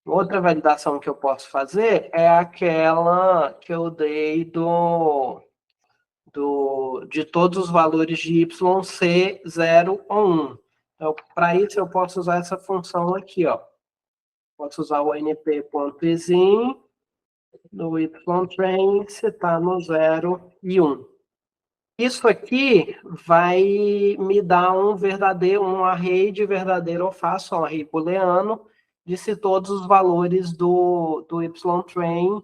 Outra validação que eu posso fazer é aquela que eu dei de todos os valores de y ser 0 ou 1. Então, para isso, eu posso usar essa função aqui, ó. Posso usar o np.isin no ytrain, se está no 0 e 1. Isso aqui vai me dar um array de verdadeiro ou falso, um array booleano, de se todos os valores do ytrain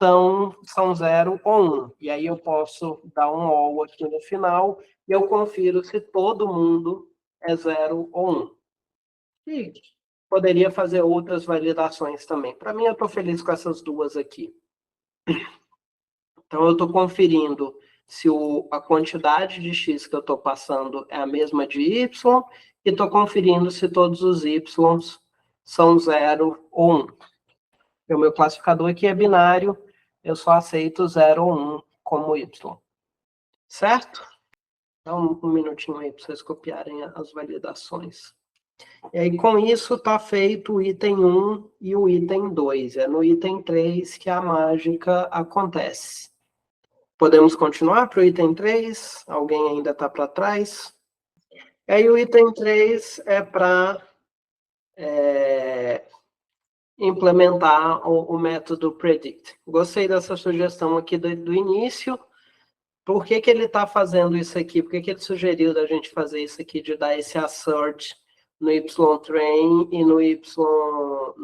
são 0 ou 1. E aí eu posso dar um all aqui no final e eu confiro se todo mundo é 0 ou 1. E poderia fazer outras validações também. Para mim, eu estou feliz com essas duas aqui. Então, eu estou conferindo se a quantidade de x que eu estou passando é a mesma de y, e estou conferindo se todos os y são 0 ou 1. O meu classificador aqui é binário, eu só aceito 0 ou 1 como y. Certo? Então, um minutinho aí para vocês copiarem as validações. E aí, com isso, está feito o item 1 e o item 2. É no item 3 que a mágica acontece. Podemos continuar para o item 3? Alguém ainda está para trás? E aí, o item 3 é para implementar o método predict. Gostei dessa sugestão aqui do início. Por que ele está fazendo isso aqui? Por que ele sugeriu da gente fazer isso aqui, de dar esse assert no ytrain e no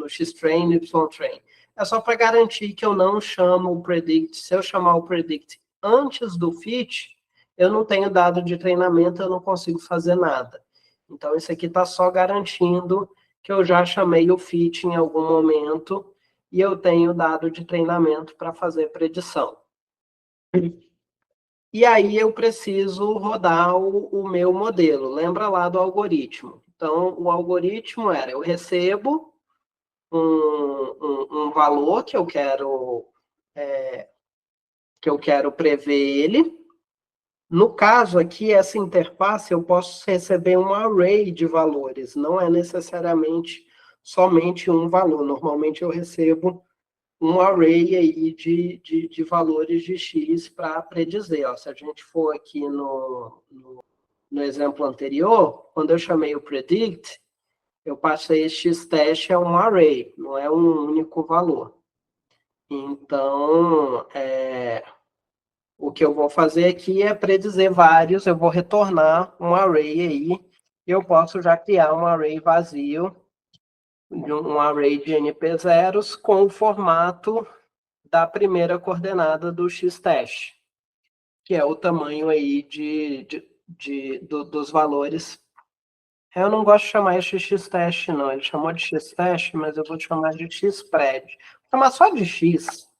xtrain e no ytrain? É só para garantir que eu não chamo o predict. Se eu chamar o predict antes do fit, eu não tenho dado de treinamento, eu não consigo fazer nada. Então, isso aqui está só garantindo que eu já chamei o fit em algum momento e eu tenho dado de treinamento para fazer predição. E aí eu preciso rodar o meu modelo. Lembra lá do algoritmo. Então, o algoritmo era, eu recebo um valor que eu quero prever ele. No caso aqui, essa interface, eu posso receber um array de valores. Não é necessariamente somente um valor. Normalmente eu recebo um array aí de valores de x para predizer. Ó, se a gente for aqui no exemplo anterior, quando eu chamei o predict, eu passei x-test é um array, não é um único valor. Então, o que eu vou fazer aqui é predizer vários, eu vou retornar um array aí, e eu posso já criar um array vazio, um array de NP0s com o formato da primeira coordenada do x-test, que é o tamanho aí dos valores. Eu não gosto de chamar isso de x-test, não. Ele chamou de x-test, mas eu vou chamar de x-pred. Vou chamar só de x.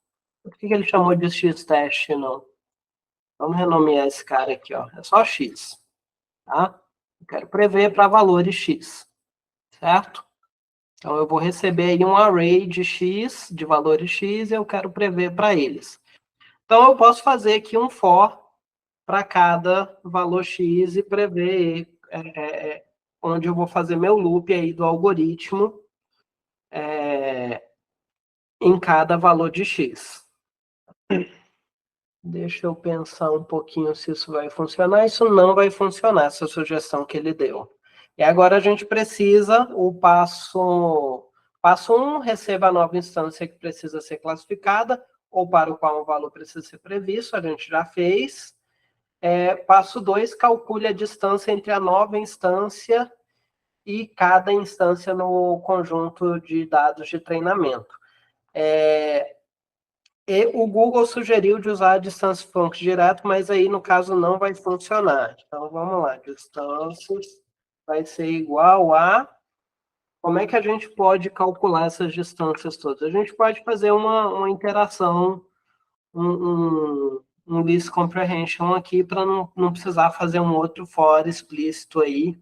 Por que ele chamou de x-test, não? Vamos renomear esse cara aqui, ó. É só x, tá? Eu quero prever para valores x, certo? Então, eu vou receber aí um array de x, de valores x, e eu quero prever para eles. Então, eu posso fazer aqui um for para cada valor x e prever onde eu vou fazer meu loop aí do algoritmo em cada valor de x. Deixa eu pensar um pouquinho se isso vai funcionar. Isso não vai funcionar, essa sugestão que ele deu. E agora a gente precisa, o passo 1, receba a nova instância que precisa ser classificada, ou para o qual o valor precisa ser previsto, a gente já fez. Passo 2, calcule a distância entre a nova instância e cada instância no conjunto de dados de treinamento. E o Google sugeriu de usar a distância func direto, mas aí no caso não vai funcionar. Então vamos lá, distâncias vai ser igual a... Como é que a gente pode calcular essas distâncias todas? A gente pode fazer uma interação, um list comprehension aqui para não precisar fazer um outro for explícito aí.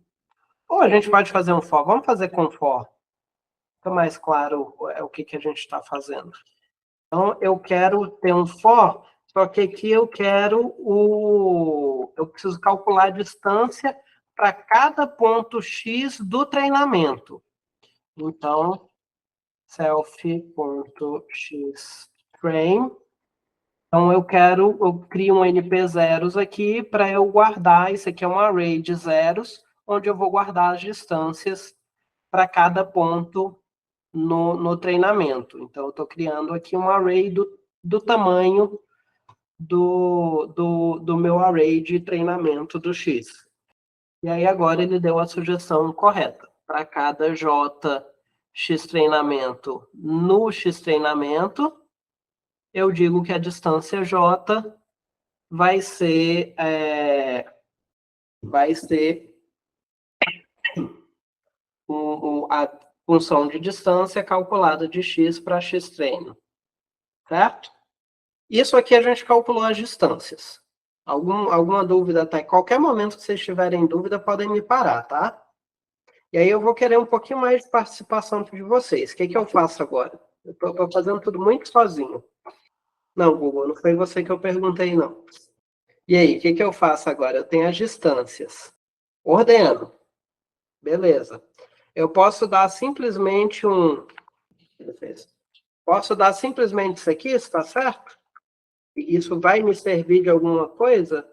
Ou a gente pode fazer um for. Vamos fazer com for. Fica mais claro o que a gente está fazendo. Então, eu quero ter um for, só que aqui eu quero eu preciso calcular a distância para cada ponto X do treinamento. Então, self.xtrain. Então, eu crio um NP zeros aqui para eu guardar, isso aqui é um array de zeros, onde eu vou guardar as distâncias para cada ponto no treinamento. Então, eu estou criando aqui um array do tamanho do meu array de treinamento do X. E aí, agora, ele deu a sugestão correta. Para cada J X treinamento no X treinamento, eu digo que a distância J vai ser a função de distância calculada de X para X treino. Certo? Isso aqui a gente calculou as distâncias. Alguma dúvida? Tá? Em qualquer momento que vocês tiverem dúvida, podem me parar, tá? E aí eu vou querer um pouquinho mais de participação de vocês. O que eu faço agora? Eu estou fazendo tudo muito sozinho. Não, Google, não foi você que eu perguntei, não. E aí, o que eu faço agora? Eu tenho as distâncias. Ordeno. Beleza. Eu posso dar simplesmente Posso dar simplesmente isso aqui, está certo? E isso vai me servir de alguma coisa?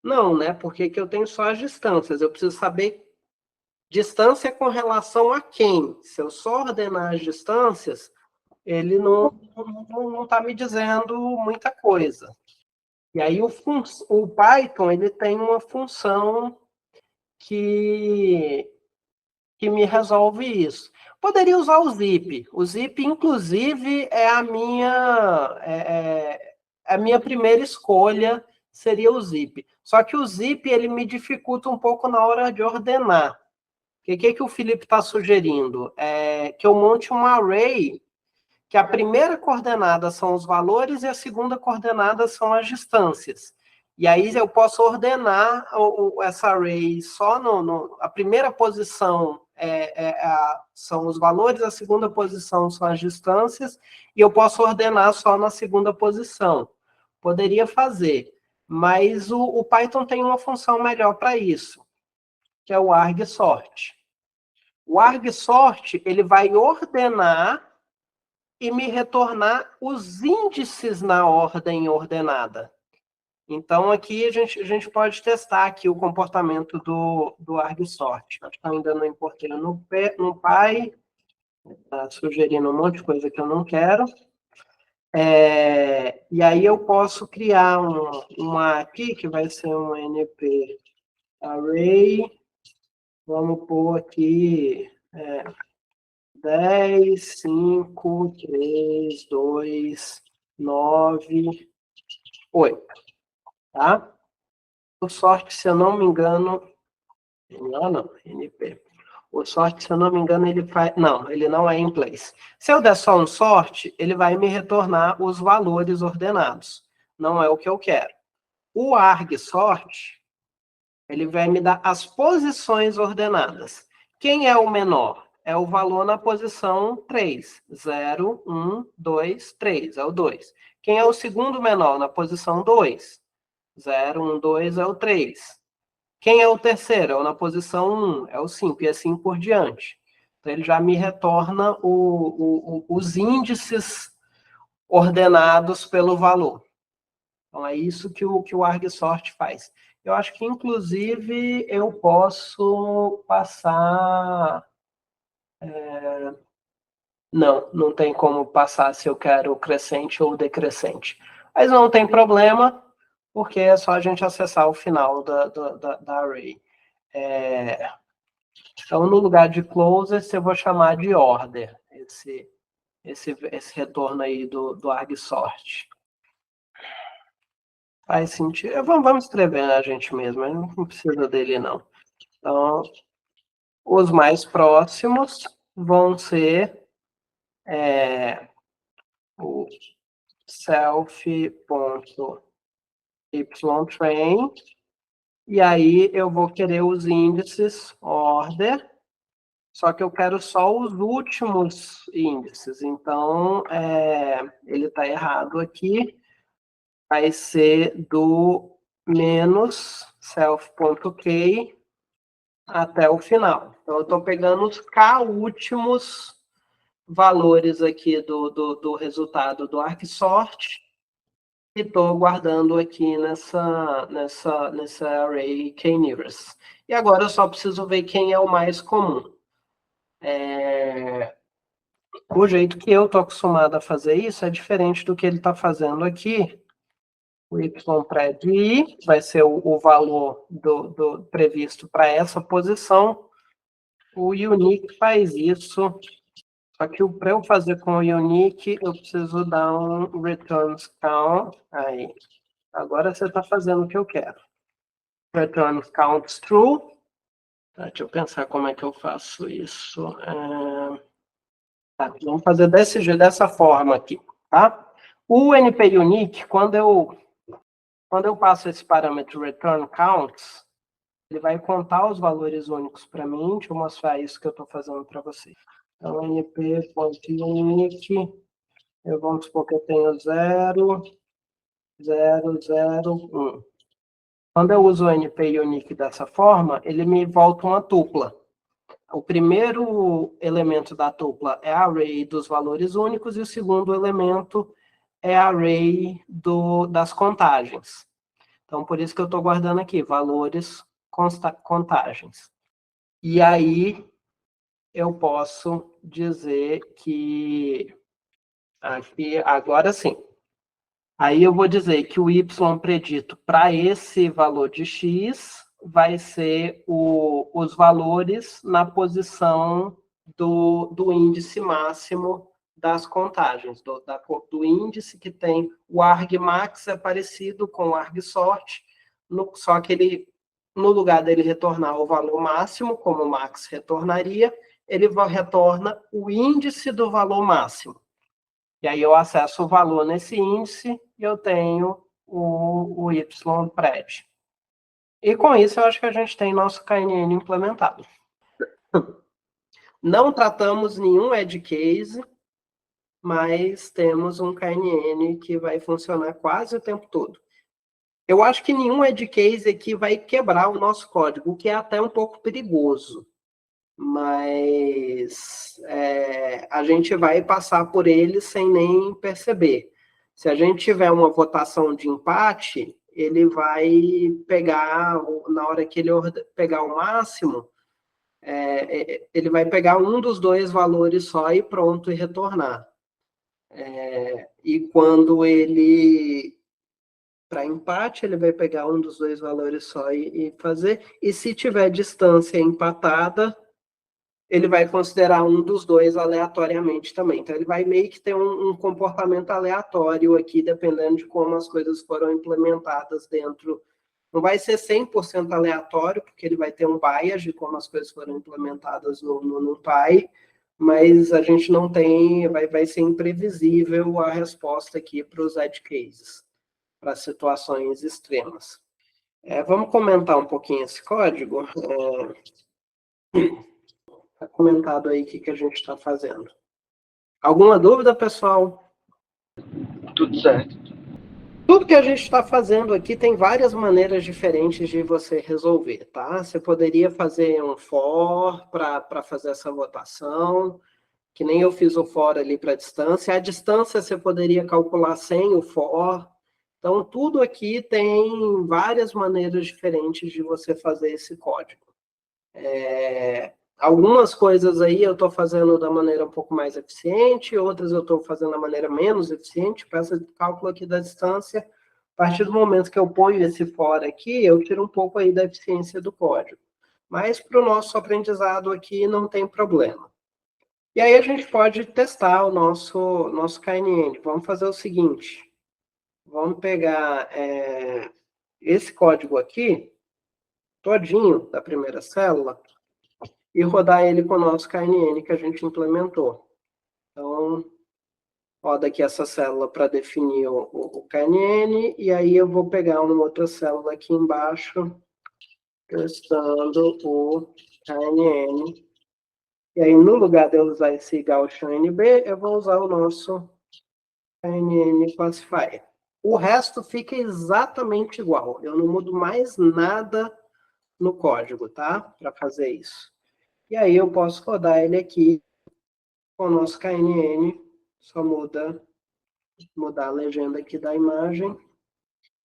Não, né? Porque aqui eu tenho só as distâncias. Eu preciso saber distância com relação a quem. Se eu só ordenar as distâncias, ele não está me dizendo muita coisa. E aí o Python ele tem uma função que me resolve isso. Poderia usar o zip. O zip, inclusive, é a minha primeira escolha, seria o zip. Só que o zip ele me dificulta um pouco na hora de ordenar. O que o Felipe está sugerindo? Que eu monte um array, que a primeira coordenada são os valores e a segunda coordenada são as distâncias. E aí eu posso ordenar essa array só a primeira posição são os valores, a segunda posição são as distâncias, e eu posso ordenar só na segunda posição. Poderia fazer, mas o Python tem uma função melhor para isso, que é o argsort. O argsort ele vai ordenar e me retornar os índices na ordem ordenada. Então, aqui a gente pode testar aqui o comportamento do argsort. Acho que ainda não importei no Py. Está sugerindo um monte de coisa que eu não quero. E aí eu posso criar uma aqui, que vai ser um np array. Vamos pôr aqui 10, 5, 3, 2, 9, 8. Tá? O sort, se eu não me engano... Não, NP. O sort, se eu não me engano, ele faz... Não, ele não é in place. Se eu der só um sort, ele vai me retornar os valores ordenados. Não é o que eu quero. O argsort, ele vai me dar as posições ordenadas. Quem é o menor? É o valor na posição 3. 0, 1, 2, 3. É o 2. Quem é o segundo menor? Na posição 2. 0, 1, 2 é o 3. Quem é o terceiro? É na posição 1, é o 5, e assim por diante. Então, ele já me retorna os índices ordenados pelo valor. Então, é isso que o argsort faz. Eu acho que, inclusive, eu posso passar... Não tem como passar se eu quero crescente ou decrescente. Mas não tem problema, porque é só a gente acessar o final da array. Então, no lugar de closest, eu vou chamar de order, esse retorno aí do argsort. Faz sentido. Vamos escrever a gente mesmo, não precisa dele, não. Então, os mais próximos vão ser o self.ytrain, e aí eu vou querer os índices order, só que eu quero só os últimos índices. Então, ele está errado aqui. Vai ser do menos self.k até o final. Então, eu estou pegando os k últimos valores aqui do resultado do argsort e estou guardando aqui nessa array k-nearest. E agora eu só preciso ver quem é o mais comum. O jeito que eu estou acostumado a fazer isso é diferente do que ele está fazendo aqui. O ypred vai ser o valor previsto para essa posição. O unique faz isso. Só que para eu fazer com o unique, eu preciso dar um returns count. Aí. Agora você está fazendo o que eu quero. Returns count true. Tá, deixa eu pensar como é que eu faço isso. Tá, vamos fazer dessa forma aqui, tá? O npunique, quando eu passo esse parâmetro return counts, ele vai contar os valores únicos para mim. Deixa eu mostrar isso que eu estou fazendo para vocês. Então, np.unique, vamos supor que eu tenho 0, 0, 0, 1. Quando eu uso o npunique dessa forma, ele me volta uma tupla. O primeiro elemento da tupla é a array dos valores únicos e o segundo elemento é a array das contagens. Então, por isso que eu estou guardando aqui, valores contagens. E aí, eu posso dizer que... Aqui, agora sim. Aí eu vou dizer que o y predito para esse valor de x vai ser os valores na posição do índice máximo das contagens, do índice que tem o argmax é parecido com o argsort, só que ele, no lugar dele retornar o valor máximo, como o max retornaria, ele retorna o índice do valor máximo. E aí eu acesso o valor nesse índice e eu tenho o ypred. E com isso eu acho que a gente tem nosso KNN implementado. Não tratamos nenhum edge case, mas temos um KNN que vai funcionar quase o tempo todo. Eu acho que nenhum edge case aqui vai quebrar o nosso código, o que é até um pouco perigoso. Mas a gente vai passar por ele sem nem perceber. Se a gente tiver uma votação de empate, ele vai pegar, na hora que ele pegar o máximo, ele vai pegar um dos dois valores só e pronto, e retornar. E quando ele... Para empate, ele vai pegar um dos dois valores só e fazer. E se tiver distância empatada, ele vai considerar um dos dois aleatoriamente também. Então, ele vai meio que ter um comportamento aleatório aqui, dependendo de como as coisas foram implementadas dentro. Não vai ser 100% aleatório, porque ele vai ter um bias de como as coisas foram implementadas no NumPy, mas a gente não tem... Vai ser imprevisível a resposta aqui para os edge cases, para situações extremas. Vamos comentar um pouquinho esse código? Está comentado aí o que a gente está fazendo. Alguma dúvida, pessoal? Tudo certo. Tudo que a gente está fazendo aqui tem várias maneiras diferentes de você resolver, tá? Você poderia fazer um for para fazer essa votação, que nem eu fiz o for ali para a distância. A distância você poderia calcular sem o for. Então, tudo aqui tem várias maneiras diferentes de você fazer esse código. Algumas coisas aí eu estou fazendo da maneira um pouco mais eficiente, outras eu estou fazendo da maneira menos eficiente. Para esse cálculo aqui da distância, a partir do momento que eu ponho esse for aqui, eu tiro um pouco aí da eficiência do código. Mas para o nosso aprendizado aqui não tem problema. E aí a gente pode testar o nosso KNN. Vamos fazer o seguinte. Vamos pegar esse código aqui, todinho, da primeira célula, e rodar ele com o nosso KNN que a gente implementou. Então, roda aqui essa célula para definir o KNN, e aí eu vou pegar uma outra célula aqui embaixo, testando o KNN. E aí, no lugar de eu usar esse Gaussian NB, eu vou usar o nosso KNN Classifier. O resto fica exatamente igual. Eu não mudo mais nada no código, tá? Para fazer isso. E aí eu posso rodar ele aqui com o nosso KNN. Só mudar a legenda aqui da imagem.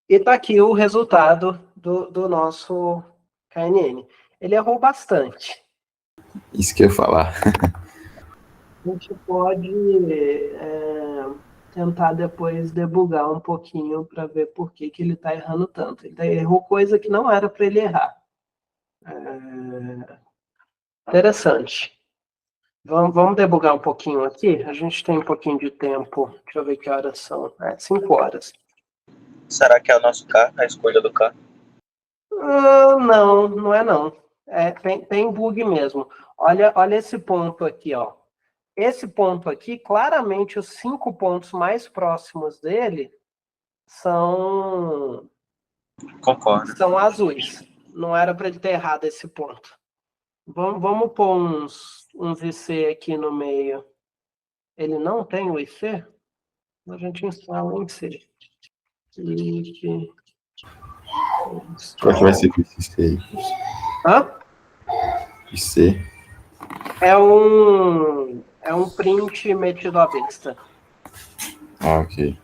E tá aqui o resultado do nosso KNN. Ele errou bastante. Isso que eu ia falar. A gente pode tentar depois debugar um pouquinho para ver por que ele está errando tanto. Ele errou coisa que não era para ele errar. Interessante. Vamos debugar um pouquinho aqui? A gente tem um pouquinho de tempo. Deixa eu ver que horas são. 5 horas. Será que é o nosso K, a escolha do K? Não, não é não. Tem bug mesmo. Olha esse ponto aqui, ó. Esse ponto aqui, claramente, os 5 pontos mais próximos dele são azuis. Não era para ele ter errado esse ponto. Vamos pôr uns IC aqui no meio. Ele não tem o IC? A gente instala o IC. Qual que vai ser esse aí? Hã? IC? É um print metido à vista. Ah, ok.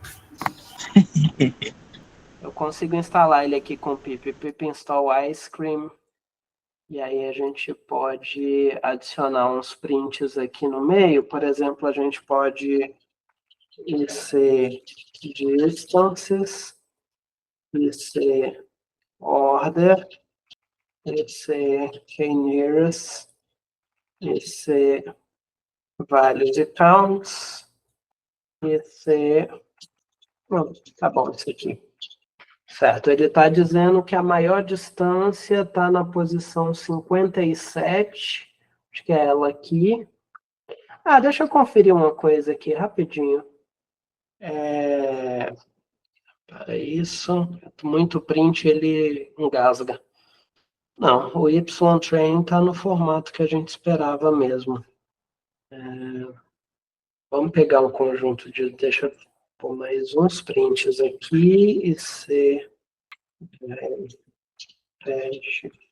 Eu consigo instalar ele aqui com pip install ice cream. E aí a gente pode adicionar uns prints aqui no meio. Por exemplo, a gente pode IC distances, IC order, IC k-nearest, IC values e counts, IC... tá bom isso aqui. Certo, ele está dizendo que a maior distância está na posição 57, acho que é ela aqui. Deixa eu conferir uma coisa aqui, rapidinho. Para isso, muito print, ele engasga. Não, o Y-Train está no formato que a gente esperava mesmo. Vamos pegar um conjunto de... Deixa eu pôr mais uns prints aqui e ser...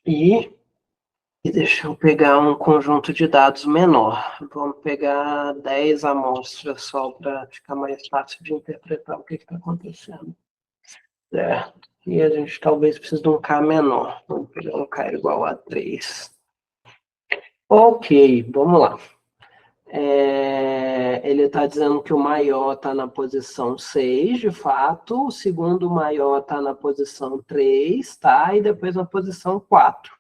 E deixa eu pegar um conjunto de dados menor. Vamos pegar 10 amostras só para ficar mais fácil de interpretar o que está acontecendo. Certo. E a gente talvez precise de um K menor. Vamos pegar um K igual a 3. Ok, vamos lá. Ele está dizendo que o maior está na posição 6, de fato. O segundo maior está na posição 3, tá? E depois na posição 4.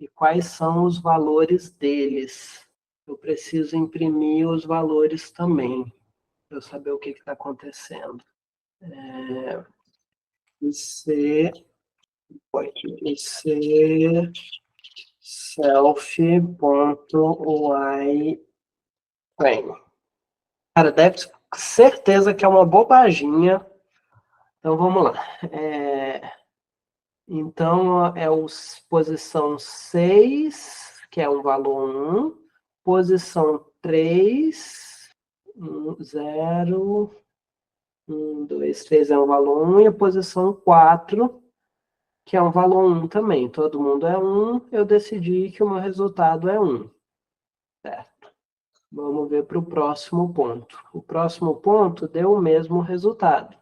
E quais são os valores deles? Eu preciso imprimir os valores também, para eu saber o que está acontecendo. IC self.y Cara, deve ser certeza que é uma bobaginha. Então, vamos lá. Então, é o posição 6, que é um valor 1. Posição 3, 0, 1, 2, 3 é um valor 1. E a posição 4, que é um valor 1 também. Todo mundo é 1. Eu decidi que o meu resultado é 1. Certo. Vamos ver para o próximo ponto. O próximo ponto deu o mesmo resultado.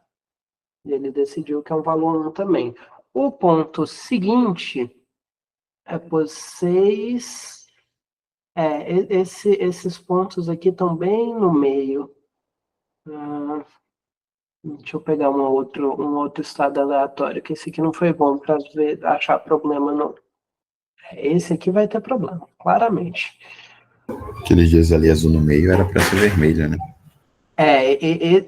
Ele decidiu que é um valor 1 também. O ponto seguinte é por 6. Esses pontos aqui estão bem no meio. Deixa eu pegar um outro estado aleatório, que esse aqui não foi bom para achar problema, não. Esse aqui vai ter problema, claramente. Aqueles dias ali azul no meio era pra ser vermelho, né?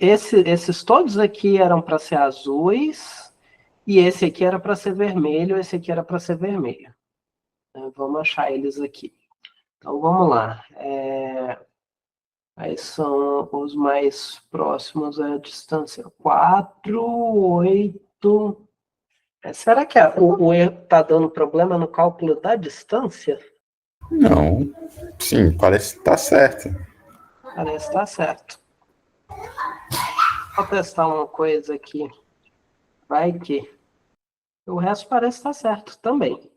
Esses todos aqui eram para ser azuis, e esse aqui era para ser vermelho, esse aqui era para ser vermelho. Vamos achar eles aqui. Então, vamos lá. Aí são os mais próximos à distância 4, 8. Será que o erro está dando problema no cálculo da distância? Não. Sim, parece que tá certo. Parece estar certo. Vou testar uma coisa aqui. Vai que. O resto parece estar certo também.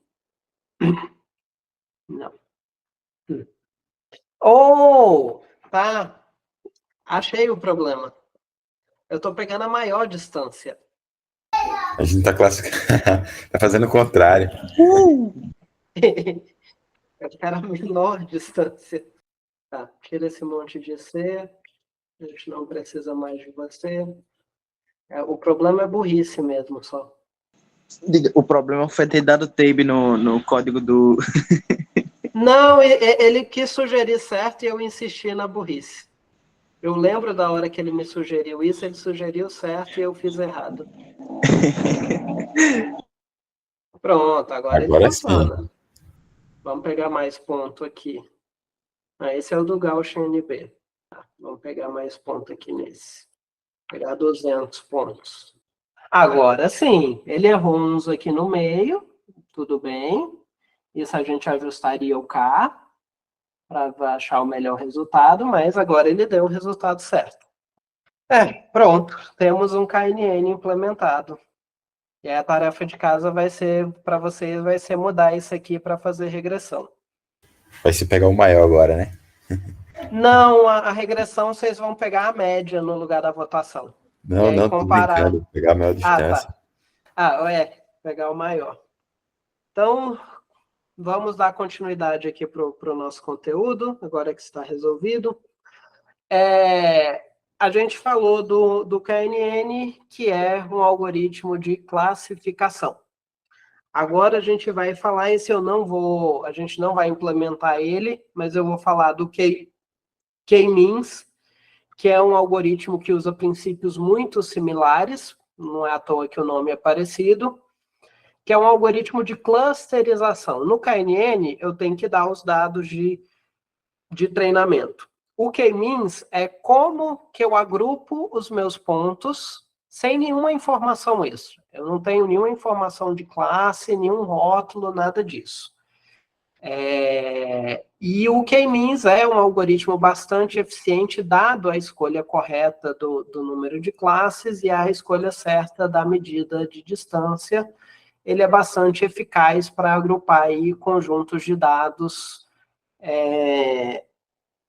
Não. Oh! Tá. Achei o problema. Eu estou pegando a maior distância. A gente tá classificando. Tá fazendo o contrário. Eu quero a menor distância. Tá, tira esse monte de C. A gente não precisa mais de você. O problema é burrice mesmo, só. O problema foi ter dado tab no código do. Não, ele quis sugerir certo e eu insisti na burrice. Eu lembro da hora que ele me sugeriu isso, ele sugeriu certo e eu fiz errado. Pronto, agora ele funciona. Sim. Vamos pegar mais ponto aqui. Esse é o do Gaussian NB. Vamos pegar mais ponto aqui nesse. Pegar 200 pontos. Agora sim, ele errou uns aqui no meio, tudo bem. Isso a gente ajustaria o K para achar o melhor resultado, mas agora ele deu o resultado certo. Pronto, temos um KNN implementado. E aí a tarefa de casa vai ser, para vocês, vai ser mudar isso aqui para fazer regressão. Vai se pegar o maior agora, né? Não, a regressão vocês vão pegar a média no lugar da votação. Não, e aí tô comparar. brincando. Pegar a maior distância. Tá. Pegar o maior. Então, vamos dar continuidade aqui para o nosso conteúdo, agora que está resolvido. A gente falou do KNN, que é um algoritmo de classificação. Agora a gente vai falar, a gente não vai implementar ele, mas eu vou falar do K-means, que é um algoritmo que usa princípios muito similares, não é à toa que o nome é parecido, que é um algoritmo de clusterização. No KNN, eu tenho que dar os dados de treinamento. O K-means é como que eu agrupo os meus pontos sem nenhuma informação extra. Eu não tenho nenhuma informação de classe, nenhum rótulo, nada disso. E o K-means é um algoritmo bastante eficiente, dado a escolha correta do número de classes e a escolha certa da medida de distância. Ele é bastante eficaz para agrupar aí conjuntos de dados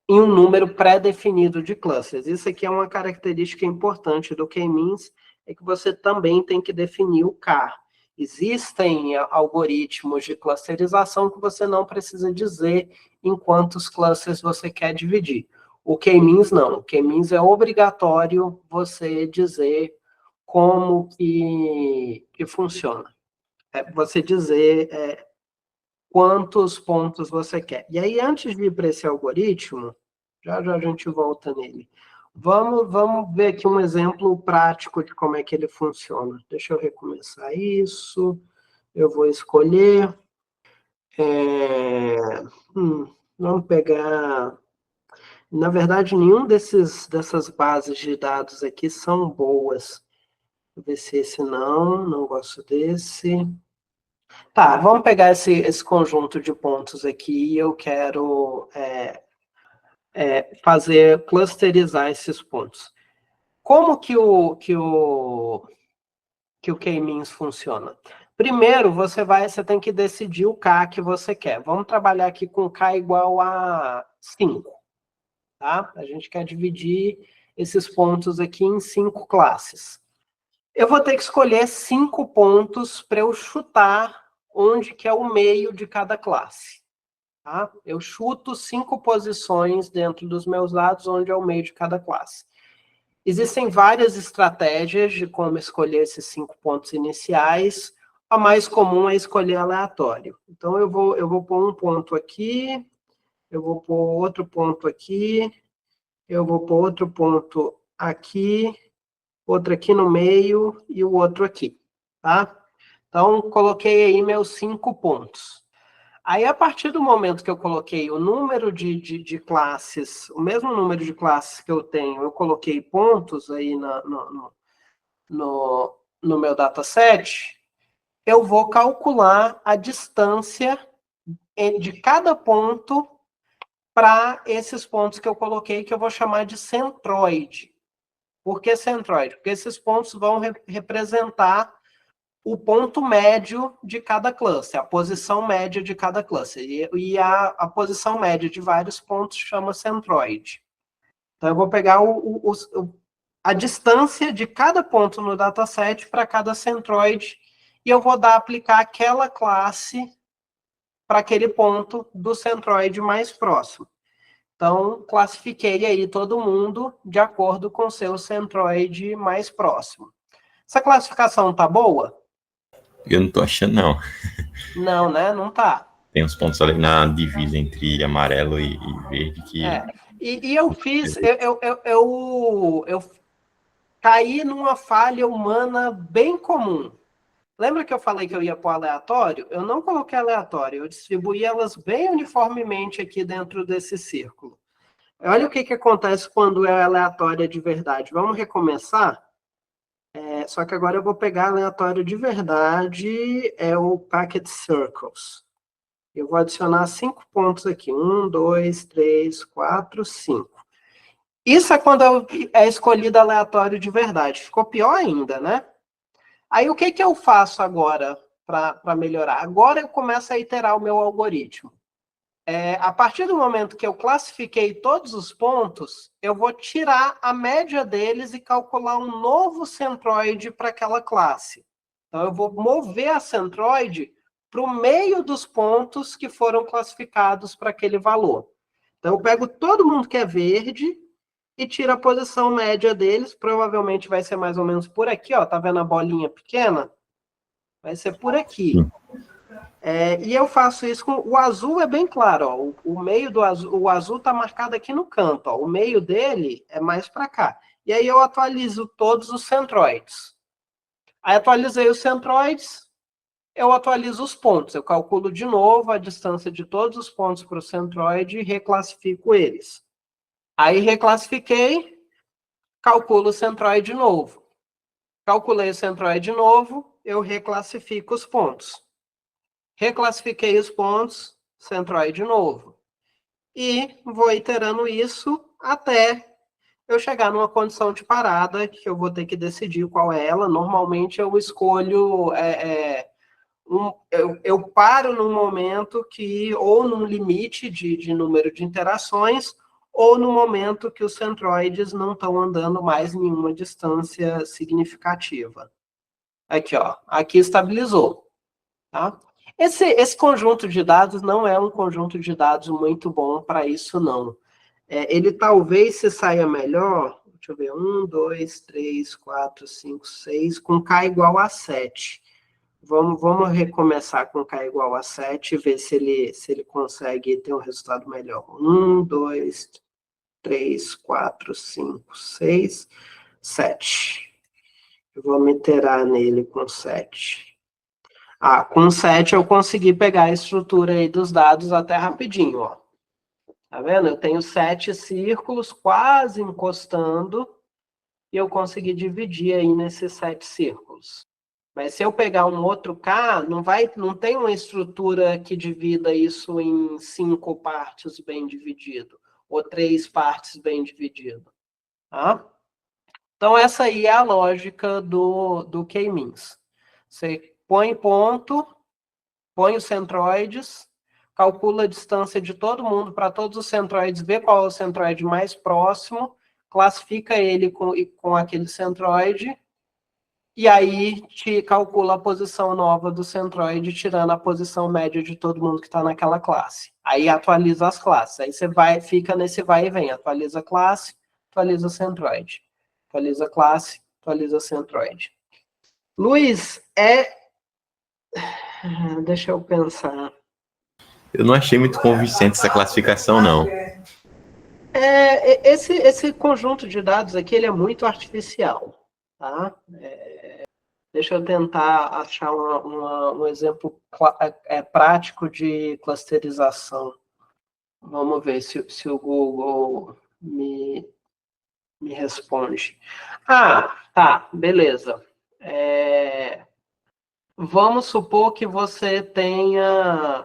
em um número pré-definido de clusters. Isso aqui é uma característica importante do K-means, é que você também tem que definir o K. Existem algoritmos de clusterização que você não precisa dizer em quantos clusters você quer dividir. O K-means não. O K-means é obrigatório você dizer como que funciona. Você dizer quantos pontos você quer. E aí, antes de ir para esse algoritmo, já a gente volta nele. Vamos ver aqui um exemplo prático de como é que ele funciona. Deixa eu recomeçar isso. Eu vou escolher. Vamos pegar... Na verdade, nenhum dessas bases de dados aqui são boas. Vou ver se esse não gosto desse. Tá, vamos pegar esse conjunto de pontos aqui e eu quero fazer clusterizar esses pontos. Como que o K-means funciona? Primeiro, você tem que decidir o K que você quer. Vamos trabalhar aqui com K igual a 5. Tá? A gente quer dividir esses pontos aqui em 5 classes. Eu vou ter que escolher 5 pontos para eu chutar onde que é o meio de cada classe. Tá? Eu chuto 5 posições dentro dos meus dados, onde é o meio de cada classe. Existem várias estratégias de como escolher esses 5 pontos iniciais. A mais comum é escolher aleatório. Então, eu vou pôr um ponto aqui, eu vou pôr outro ponto aqui, eu vou pôr outro ponto aqui, outro aqui no meio e o outro aqui, tá? Então, coloquei aí meus 5 pontos. Aí, a partir do momento que eu coloquei o número de classes, o mesmo número de classes que eu tenho, eu coloquei pontos aí no meu dataset, eu vou calcular a distância de cada ponto para esses pontos que eu coloquei, que eu vou chamar de centroide. Por que centroide? Porque esses pontos vão representar o ponto médio de cada cluster, a posição média de cada cluster. E a posição média de vários pontos chama centroide. Então, eu vou pegar a distância de cada ponto no dataset para cada centroide e eu vou aplicar aquela classe para aquele ponto do centroide mais próximo. Então, classifiquei aí todo mundo de acordo com o seu centroide mais próximo. Essa classificação tá boa? Eu não tô achando, não. Não, né? Não tá. Tem uns pontos ali na divisa entre amarelo e verde que... E eu fiz... Eu caí numa falha humana bem comum. Lembra que eu falei que eu ia pôr aleatório? Eu não coloquei aleatório. Eu distribuí elas bem uniformemente aqui dentro desse círculo. Olha o que acontece quando é aleatória de verdade. Vamos recomeçar? Só que agora eu vou pegar aleatório de verdade, é o Packet Circles. Eu vou adicionar 5 pontos aqui. 1, 2, 3, 4, 5. Isso é quando é escolhido aleatório de verdade. Ficou pior ainda, né? Aí o que eu faço agora para melhorar? Agora eu começo a iterar o meu algoritmo. A partir do momento que eu classifiquei todos os pontos, eu vou tirar a média deles e calcular um novo centroide para aquela classe. Então, eu vou mover a centroide para o meio dos pontos que foram classificados para aquele valor. Então, eu pego todo mundo que é verde e tiro a posição média deles. Provavelmente vai ser mais ou menos por aqui, ó. Tá vendo a bolinha pequena? Vai ser por aqui. E eu faço isso com... O azul é bem claro, ó. O meio do azul... O azul está marcado aqui no canto, ó. O meio dele é mais para cá. E aí eu atualizo todos os centroides. Aí atualizei os centroides, eu atualizo os pontos. Eu calculo de novo a distância de todos os pontos para o centroide e reclassifico eles. Aí reclassifiquei, calculo o centroide novo. Calculei o centroide novo, eu reclassifico os pontos. Reclassifiquei os pontos, centroide novo. E vou iterando isso até eu chegar numa condição de parada, que eu vou ter que decidir qual é ela. Normalmente eu escolho... eu paro num momento que... Ou num limite de número de interações, ou no momento que os centroides não estão andando mais nenhuma distância significativa. Aqui, ó. Aqui estabilizou. Tá? Esse conjunto de dados não é um conjunto de dados muito bom para isso, não. Ele talvez se saia melhor, deixa eu ver, 1, 2, 3, 4, 5, 6, com K igual a 7. Vamos recomeçar com K igual a 7 e ver se ele consegue ter um resultado melhor. 1, 2, 3, 4, 5, 6, 7. Eu vou me iterar nele com 7. Com 7 eu consegui pegar a estrutura aí dos dados até rapidinho, ó. Tá vendo? Eu tenho 7 círculos quase encostando e eu consegui dividir aí nesses 7 círculos. Mas se eu pegar um outro K, não tem uma estrutura que divida isso em 5 partes bem dividido, ou 3 partes bem dividido. Tá? Então, essa aí é a lógica do K-means. Você põe ponto, põe os centroides, calcula a distância de todo mundo para todos os centroides, vê qual é o centroide mais próximo, classifica ele com aquele centroide e aí te calcula a posição nova do centroide, tirando a posição média de todo mundo que está naquela classe. Aí atualiza as classes. Aí você fica nesse vai e vem. Atualiza a classe, atualiza o centroide. Atualiza a classe, atualiza o centroide. Luiz, deixa eu pensar. Eu não achei muito convincente essa classificação, não. Esse conjunto de dados aqui, ele é muito artificial, tá? Deixa eu tentar achar um exemplo prático de clusterização. Vamos ver se o Google me responde. Tá, beleza. Vamos supor que você tenha...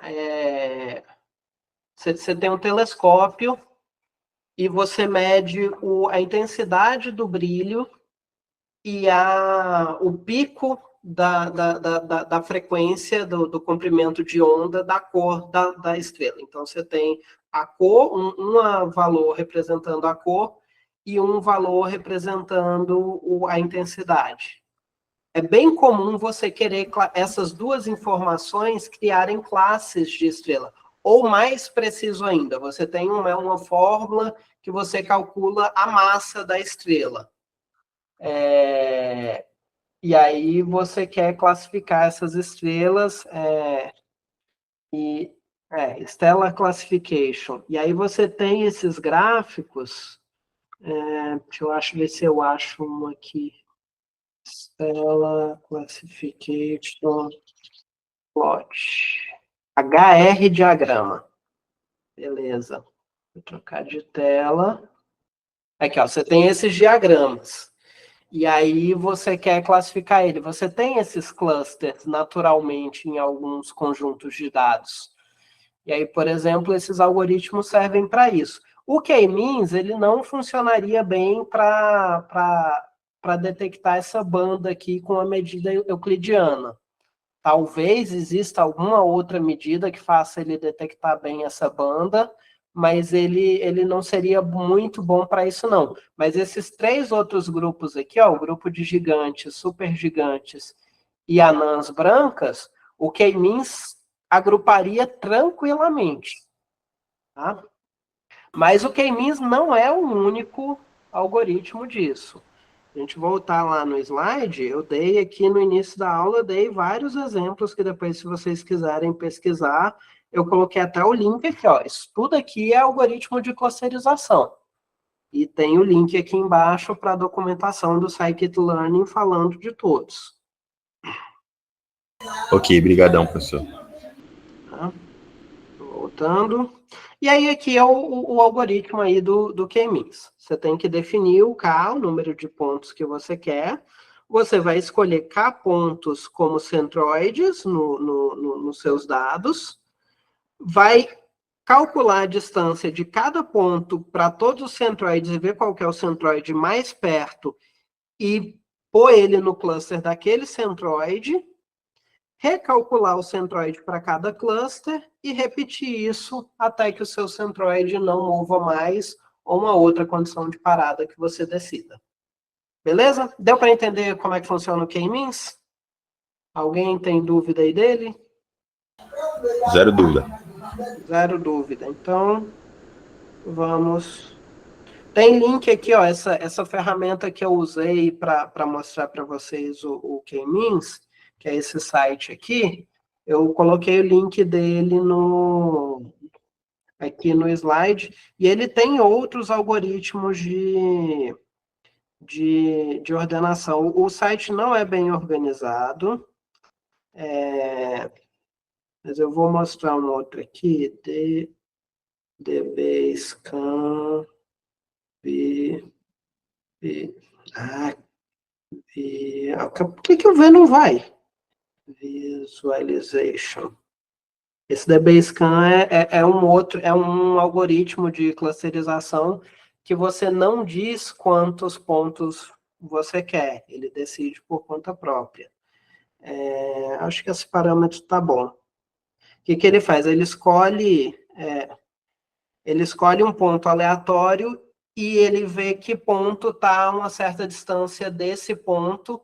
Você tem um telescópio e você mede a intensidade do brilho e o pico da frequência, do comprimento de onda da cor da estrela. Então, você tem a cor, um valor representando a cor e um valor representando a intensidade. É bem comum você querer essas duas informações criarem classes de estrela. Ou mais preciso ainda, você tem uma fórmula que você calcula a massa da estrela. E aí você quer classificar essas estrelas Stellar Classification. E aí você tem esses gráficos. Deixa eu ver se eu acho um aqui. Stellar Classification Plot. HR diagrama. Beleza. Vou trocar de tela. Aqui, ó, você tem esses diagramas. E aí você quer classificar ele. Você tem esses clusters naturalmente em alguns conjuntos de dados. E aí, por exemplo, esses algoritmos servem para isso. O K-means, ele não funcionaria bem para detectar essa banda aqui com a medida euclidiana. Talvez exista alguma outra medida que faça ele detectar bem essa banda, mas ele não seria muito bom para isso, não. Mas esses três outros grupos aqui, ó, o grupo de gigantes, supergigantes e anãs brancas, o K-means agruparia tranquilamente. Tá? Mas o K-means não é o único algoritmo disso. A gente voltar lá no slide, eu dei aqui no início da aula, eu dei vários exemplos que depois, se vocês quiserem pesquisar, eu coloquei até o link aqui, ó. Isso tudo aqui é algoritmo de clusterização. E tem o link aqui embaixo para a documentação do Scikit-Learn falando de todos. Ok, brigadão, professor. Tá? Voltando. E aí aqui é o algoritmo aí do K-means. Você tem que definir o K, o número de pontos que você quer. Você vai escolher K pontos como centroides nos seus dados. Vai calcular a distância de cada ponto para todos os centroides e ver qual que é o centroide mais perto e pôr ele no cluster daquele centroide, recalcular o centroide para cada cluster e repetir isso até que o seu centroide não mova mais ou uma outra condição de parada que você decida. Beleza? Deu para entender como é que funciona o K-means? Alguém tem dúvida aí dele? Zero dúvida. Zero dúvida. Então, vamos... Tem link aqui, ó, essa ferramenta que eu usei para mostrar para vocês o K-means, que é esse site aqui. Eu coloquei o link dele aqui no slide, e ele tem outros algoritmos de ordenação. O site não é bem organizado, mas eu vou mostrar um outro aqui, DBScan, por que o V não vai? Visualization. Esse DBScan é um algoritmo de clusterização que você não diz quantos pontos você quer, ele decide por conta própria. Acho que esse parâmetro está bom. O que ele faz? Ele escolhe um ponto aleatório e ele vê que ponto está a uma certa distância desse ponto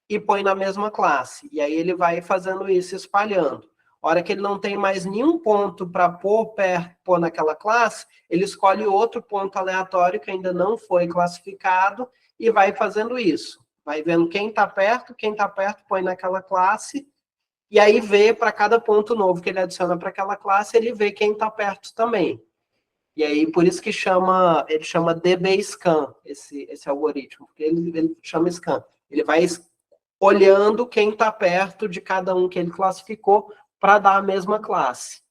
e põe na mesma classe. E aí ele vai fazendo isso, espalhando. A hora que ele não tem mais nenhum ponto para pôr naquela classe, ele escolhe outro ponto aleatório que ainda não foi classificado e vai fazendo isso. Vai vendo quem está perto põe naquela classe, e aí vê para cada ponto novo que ele adiciona para aquela classe, ele vê quem está perto também. E aí, por isso que ele chama DB-Scan, esse algoritmo, porque ele chama scan. Ele vai olhando quem está perto de cada um que ele classificou para dar a mesma classe.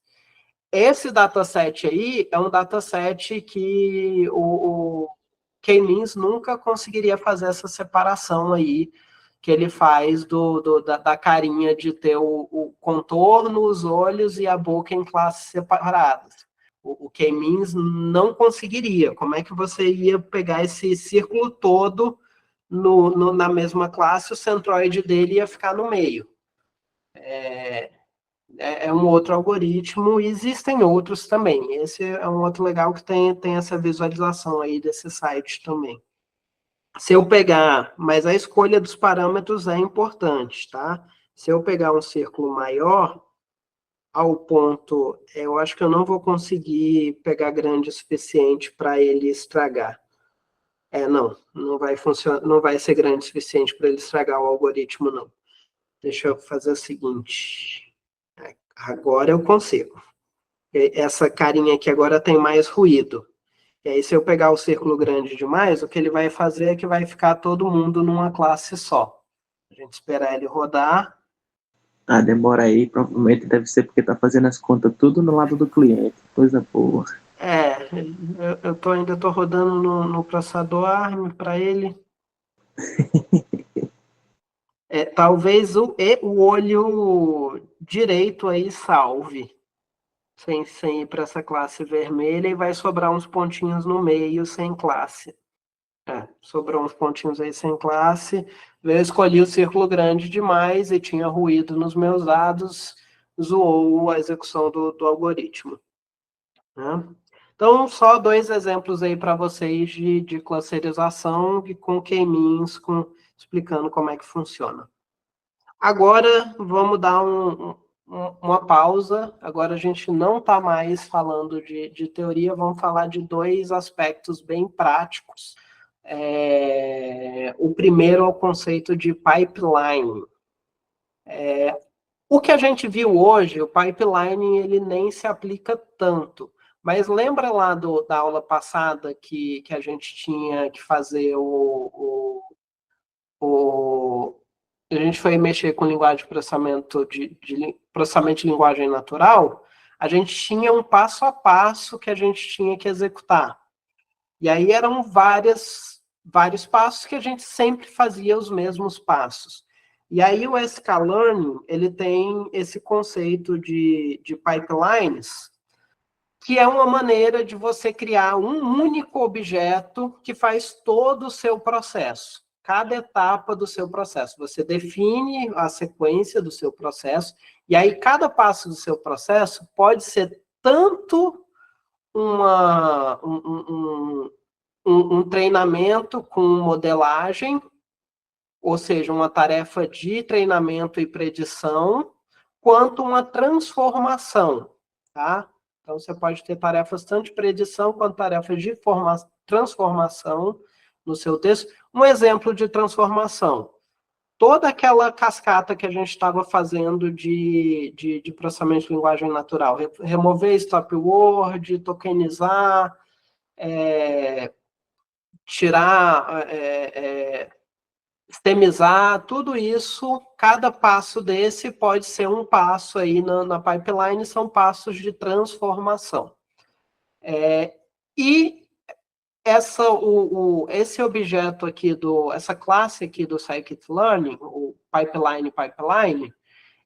Esse dataset aí é um dataset que o K-means nunca conseguiria fazer essa separação aí que ele faz da carinha de ter o contorno, os olhos e a boca em classes separadas. O K-means não conseguiria. Como é que você ia pegar esse círculo todo na mesma classe, o centroide dele ia ficar no meio? É um outro algoritmo, e existem outros também. Esse é um outro legal que tem essa visualização aí desse site também. Se eu pegar, mas a escolha dos parâmetros é importante, tá? Se eu pegar um círculo maior, ao ponto, eu acho que eu não vou conseguir pegar grande o suficiente para ele estragar. Não vai funcionar, não vai ser grande o suficiente para ele estragar o algoritmo, não. Deixa eu fazer o seguinte. Agora eu consigo. Essa carinha aqui agora tem mais ruído. E aí, se eu pegar o círculo grande demais, o que ele vai fazer é que vai ficar todo mundo numa classe só. A gente esperar ele rodar. Ah, demora aí, provavelmente deve ser porque tá fazendo as contas tudo no lado do cliente. Coisa boa. Eu ainda estou rodando no processador ARM para ele. Talvez o olho direito aí salve, sem ir para essa classe vermelha, e vai sobrar uns pontinhos no meio sem classe. Sobrou uns pontinhos aí sem classe. Eu escolhi o círculo grande demais e tinha ruído nos meus dados, zoou a execução do algoritmo. Né? Então, só 2 exemplos aí para vocês de clusterização e com K-means, explicando como é que funciona. Agora, vamos dar uma pausa. Agora a gente não está mais falando de teoria, vamos falar de 2 aspectos bem práticos. O primeiro é o conceito de pipeline. O que a gente viu hoje, o pipeline, ele nem se aplica tanto. Mas lembra lá da aula passada que a gente tinha que fazer a gente foi mexer com linguagem de processamento processamento de linguagem natural, a gente tinha um passo a passo que a gente tinha que executar. E aí eram vários passos que a gente sempre fazia os mesmos passos. E aí o sklearning, ele tem esse conceito de pipelines, que é uma maneira de você criar um único objeto que faz todo o seu processo, cada etapa do seu processo. Você define a sequência do seu processo, e aí cada passo do seu processo pode ser tanto um treinamento com modelagem, ou seja, uma tarefa de treinamento e predição, quanto uma transformação, tá? Então, você pode ter tarefas tanto de predição quanto tarefas de transformação no seu texto. Um exemplo de transformação. Toda aquela cascata que a gente estava fazendo de processamento de linguagem natural. Remover stop word, tokenizar, tirar, sistemizar, tudo isso, cada passo desse pode ser um passo aí na pipeline, são passos de transformação. E esse objeto aqui, essa classe aqui do scikit-learn, o pipeline,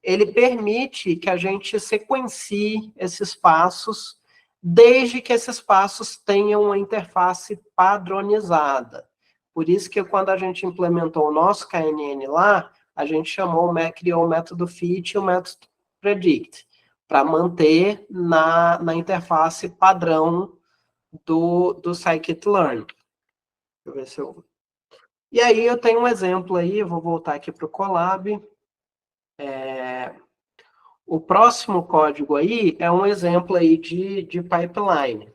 ele permite que a gente sequencie esses passos, desde que esses passos tenham uma interface padronizada. Por isso que quando a gente implementou o nosso KNN lá, a gente criou o método fit e o método predict, para manter na interface padrão do scikit-learn. Deixa eu ver se eu E aí eu tenho um exemplo aí, vou voltar aqui para o Colab. O próximo código aí é um exemplo aí de pipeline.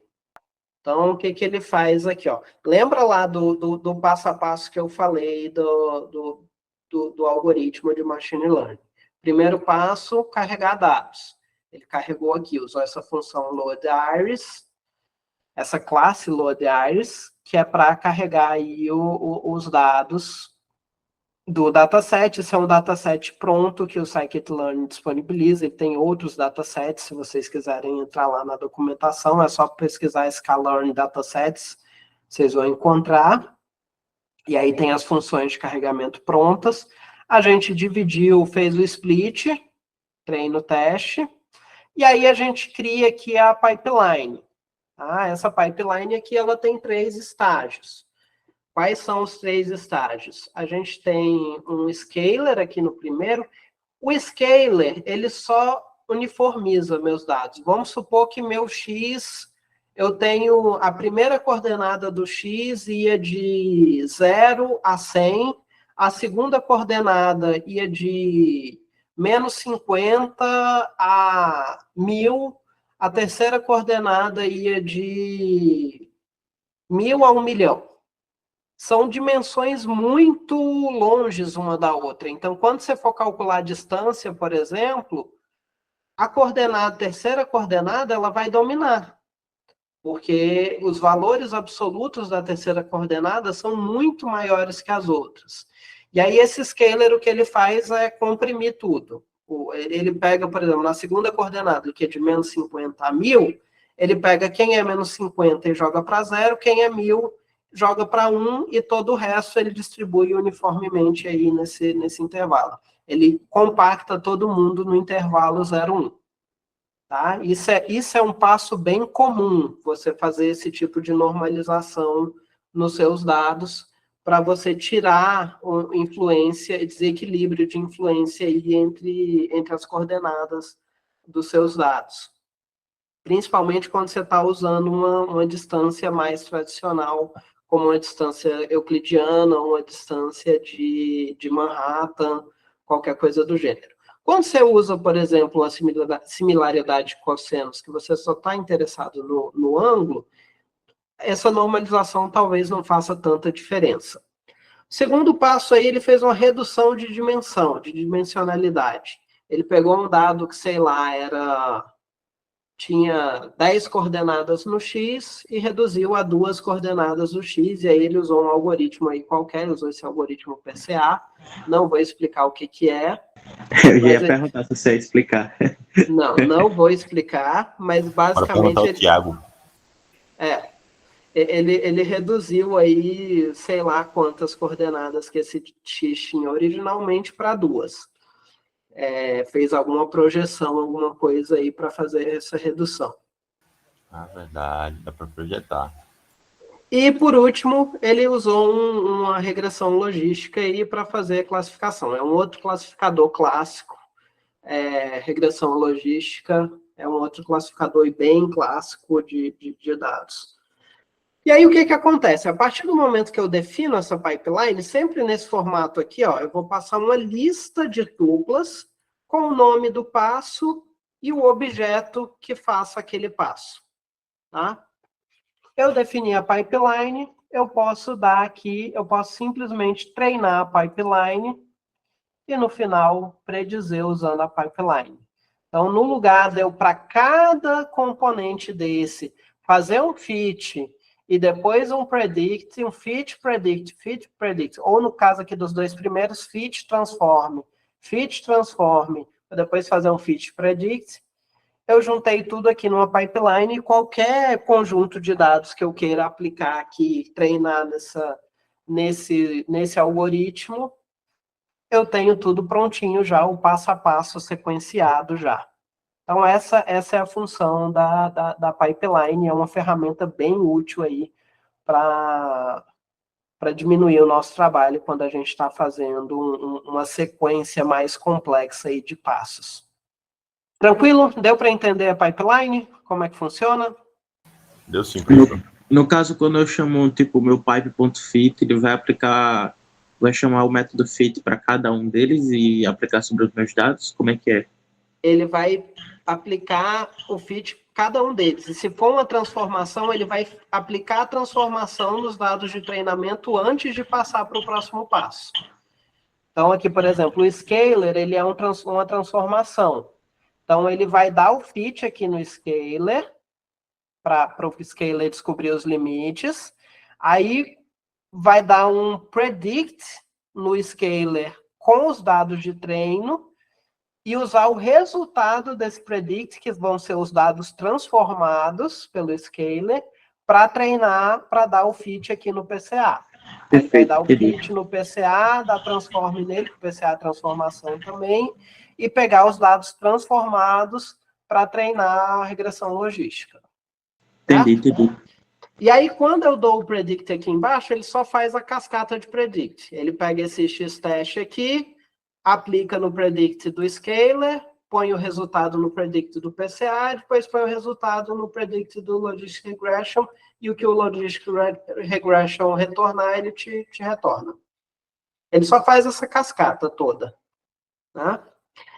Então, o que ele faz aqui? Ó? Lembra lá do passo a passo que eu falei do algoritmo de machine learning? Primeiro passo, carregar dados. Ele carregou aqui, usou essa função loadIris, essa classe loadIris, que é para carregar aí os dados do dataset. Esse é um dataset pronto que o scikit-learn disponibiliza. Ele tem outros datasets, se vocês quiserem entrar lá na documentação, é só pesquisar sklearn datasets, vocês vão encontrar. E aí tem as funções de carregamento prontas. A gente dividiu, fez o split, treino, teste, e aí a gente cria aqui a pipeline. Tá? Essa pipeline aqui, ela tem 3 estágios. Quais são os 3 estágios? A gente tem um scaler aqui no primeiro. O scaler, ele só uniformiza meus dados. Vamos supor que meu x, eu tenho a primeira coordenada do x ia de 0 a 100, a segunda coordenada ia de menos 50 a 1000, a terceira coordenada ia de 1000 a 1 milhão. São dimensões muito longes uma da outra. Então, quando você for calcular a distância, por exemplo, a terceira coordenada, ela vai dominar. Porque os valores absolutos da terceira coordenada são muito maiores que as outras. E aí, esse scaler, o que ele faz é comprimir tudo. Ele pega, por exemplo, na segunda coordenada, que é de menos 50 a 1000, ele pega quem é menos 50 e joga para 0, quem é 1000 joga para 1 e todo o resto ele distribui uniformemente aí nesse intervalo. Ele compacta todo mundo no intervalo 0, 1. Tá? Isso é um passo bem comum, você fazer esse tipo de normalização nos seus dados, para você tirar influência, desequilíbrio de influência aí entre as coordenadas dos seus dados. Principalmente quando você está usando uma distância mais tradicional, como uma distância euclidiana, uma distância de Manhattan, qualquer coisa do gênero. Quando você usa, por exemplo, uma similaridade de cossenos, que você só está interessado no ângulo, essa normalização talvez não faça tanta diferença. O segundo passo aí, ele fez uma redução de dimensão, de dimensionalidade. Ele pegou um dado que, sei lá, tinha 10 coordenadas no X e reduziu a 2 coordenadas do X, e aí ele usou um algoritmo aí qualquer, usou esse algoritmo PCA, não vou explicar o que é. Eu ia perguntar se você ia explicar. Não vou explicar, mas basicamente... Ele reduziu aí, sei lá quantas coordenadas que esse X tinha originalmente para 2. Fez alguma projeção, alguma coisa aí para fazer essa redução. Verdade, dá para projetar. E, por último, ele usou uma regressão logística aí para fazer a classificação. É um outro classificador clássico. Regressão logística é um outro classificador bem clássico de dados. E aí, o que acontece? A partir do momento que eu defino essa pipeline, sempre nesse formato aqui, ó, eu vou passar uma lista de tuplas com o nome do passo e o objeto que faça aquele passo. Tá? Eu defini a pipeline, eu posso dar aqui, eu posso simplesmente treinar a pipeline e, no final, predizer usando a pipeline. Então, no lugar de eu, para cada componente desse, fazer um fit e depois um predict, um fit, predict, ou no caso aqui dos dois primeiros, fit, transforme, para depois fazer um fit, predict, eu juntei tudo aqui numa pipeline e qualquer conjunto de dados que eu queira aplicar aqui, treinar nesse algoritmo, eu tenho tudo prontinho já, o passo a passo sequenciado já. Então, essa é a função da pipeline, é uma ferramenta bem útil aí para diminuir o nosso trabalho quando a gente está fazendo uma sequência mais complexa aí de passos. Tranquilo? Deu para entender a pipeline? Como é que funciona? Deu sim. No caso, quando eu chamo tipo meu pipe.fit, ele vai aplicar vai chamar o método fit para cada um deles e aplicar sobre os meus dados? Como é que é? Ele vai aplicar o fit cada um deles. E se for uma transformação, ele vai aplicar a transformação nos dados de treinamento antes de passar para o próximo passo. Então, aqui, por exemplo, o scaler, ele é uma transformação. Então, ele vai dar o fit aqui no scaler, para o scaler descobrir os limites. Aí, vai dar um predict no scaler com os dados de treino e usar o resultado desse predict, que vão ser os dados transformados pelo scaler, para treinar, para dar o fit aqui no PCA. Ele vai dar o fit no PCA, dar transforme nele, que o PCA é transformação também, e pegar os dados transformados para treinar a regressão logística. Entendi. E aí, quando eu dou o predict aqui embaixo, ele só faz a cascata de predict. Ele pega esse x-test aqui, aplica no predict do scaler, põe o resultado no predict do PCA, depois põe o resultado no predict do logistic regression, e o que o logistic regression retornar, ele te retorna. Ele só faz essa cascata toda. Né?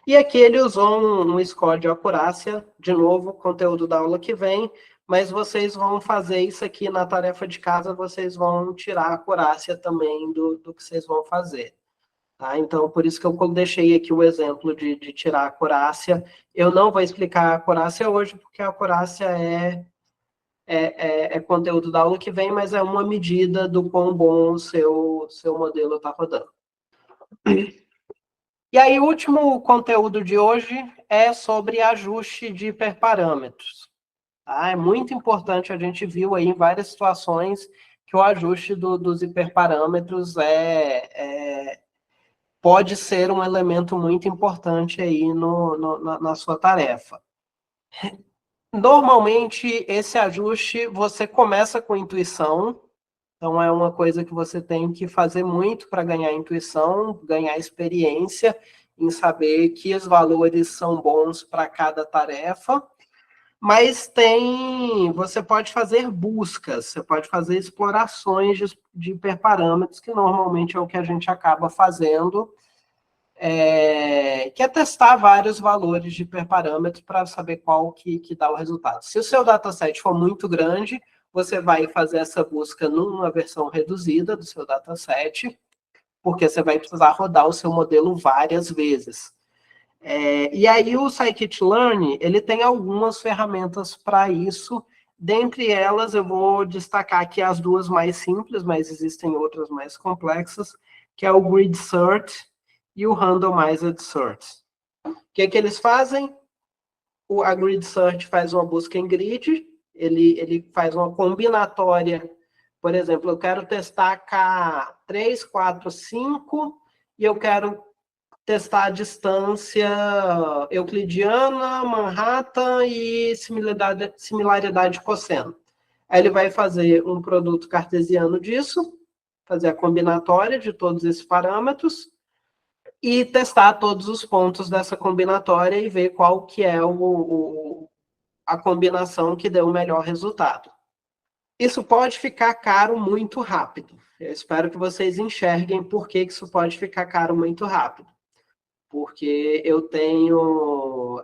E aqui ele usou um score de acurácia, de novo, conteúdo da aula que vem, mas vocês vão fazer isso aqui na tarefa de casa, vocês vão tirar a acurácia também do que vocês vão fazer. Tá? Então, por isso que eu deixei aqui o exemplo de tirar a acurácia. Eu não vou explicar a acurácia hoje, porque a acurácia é conteúdo da aula que vem, mas é uma medida do quão bom o seu modelo está rodando. E aí, o último conteúdo de hoje é sobre ajuste de hiperparâmetros. Tá? É muito importante, a gente viu aí em várias situações que o ajuste dos hiperparâmetros pode ser um elemento muito importante aí na sua tarefa. Normalmente, esse ajuste, você começa com intuição, então é uma coisa que você tem que fazer muito para ganhar intuição, ganhar experiência em saber que os valores são bons para cada tarefa, mas você pode fazer buscas, você pode fazer explorações de hiperparâmetros, que normalmente é o que a gente acaba fazendo, que é testar vários valores de hiperparâmetros para saber qual que dá o resultado. Se o seu dataset for muito grande, você vai fazer essa busca numa versão reduzida do seu dataset, porque você vai precisar rodar o seu modelo várias vezes. E aí o scikit-learn, ele tem algumas ferramentas para isso. Dentre elas, eu vou destacar aqui as duas mais simples, mas existem outras mais complexas, que é o Grid Search e o Randomized Search. O que eles fazem? A Grid Search faz uma busca em grid, ele faz uma combinatória. Por exemplo, eu quero testar K3, 4, 5, e eu quero testar a distância euclidiana, Manhattan e similaridade cosseno. Aí ele vai fazer um produto cartesiano disso, fazer a combinatória de todos esses parâmetros e testar todos os pontos dessa combinatória e ver qual que é a combinação que deu o melhor resultado. Isso pode ficar caro muito rápido. Eu espero que vocês enxerguem por que isso pode ficar caro muito rápido. Porque eu tenho...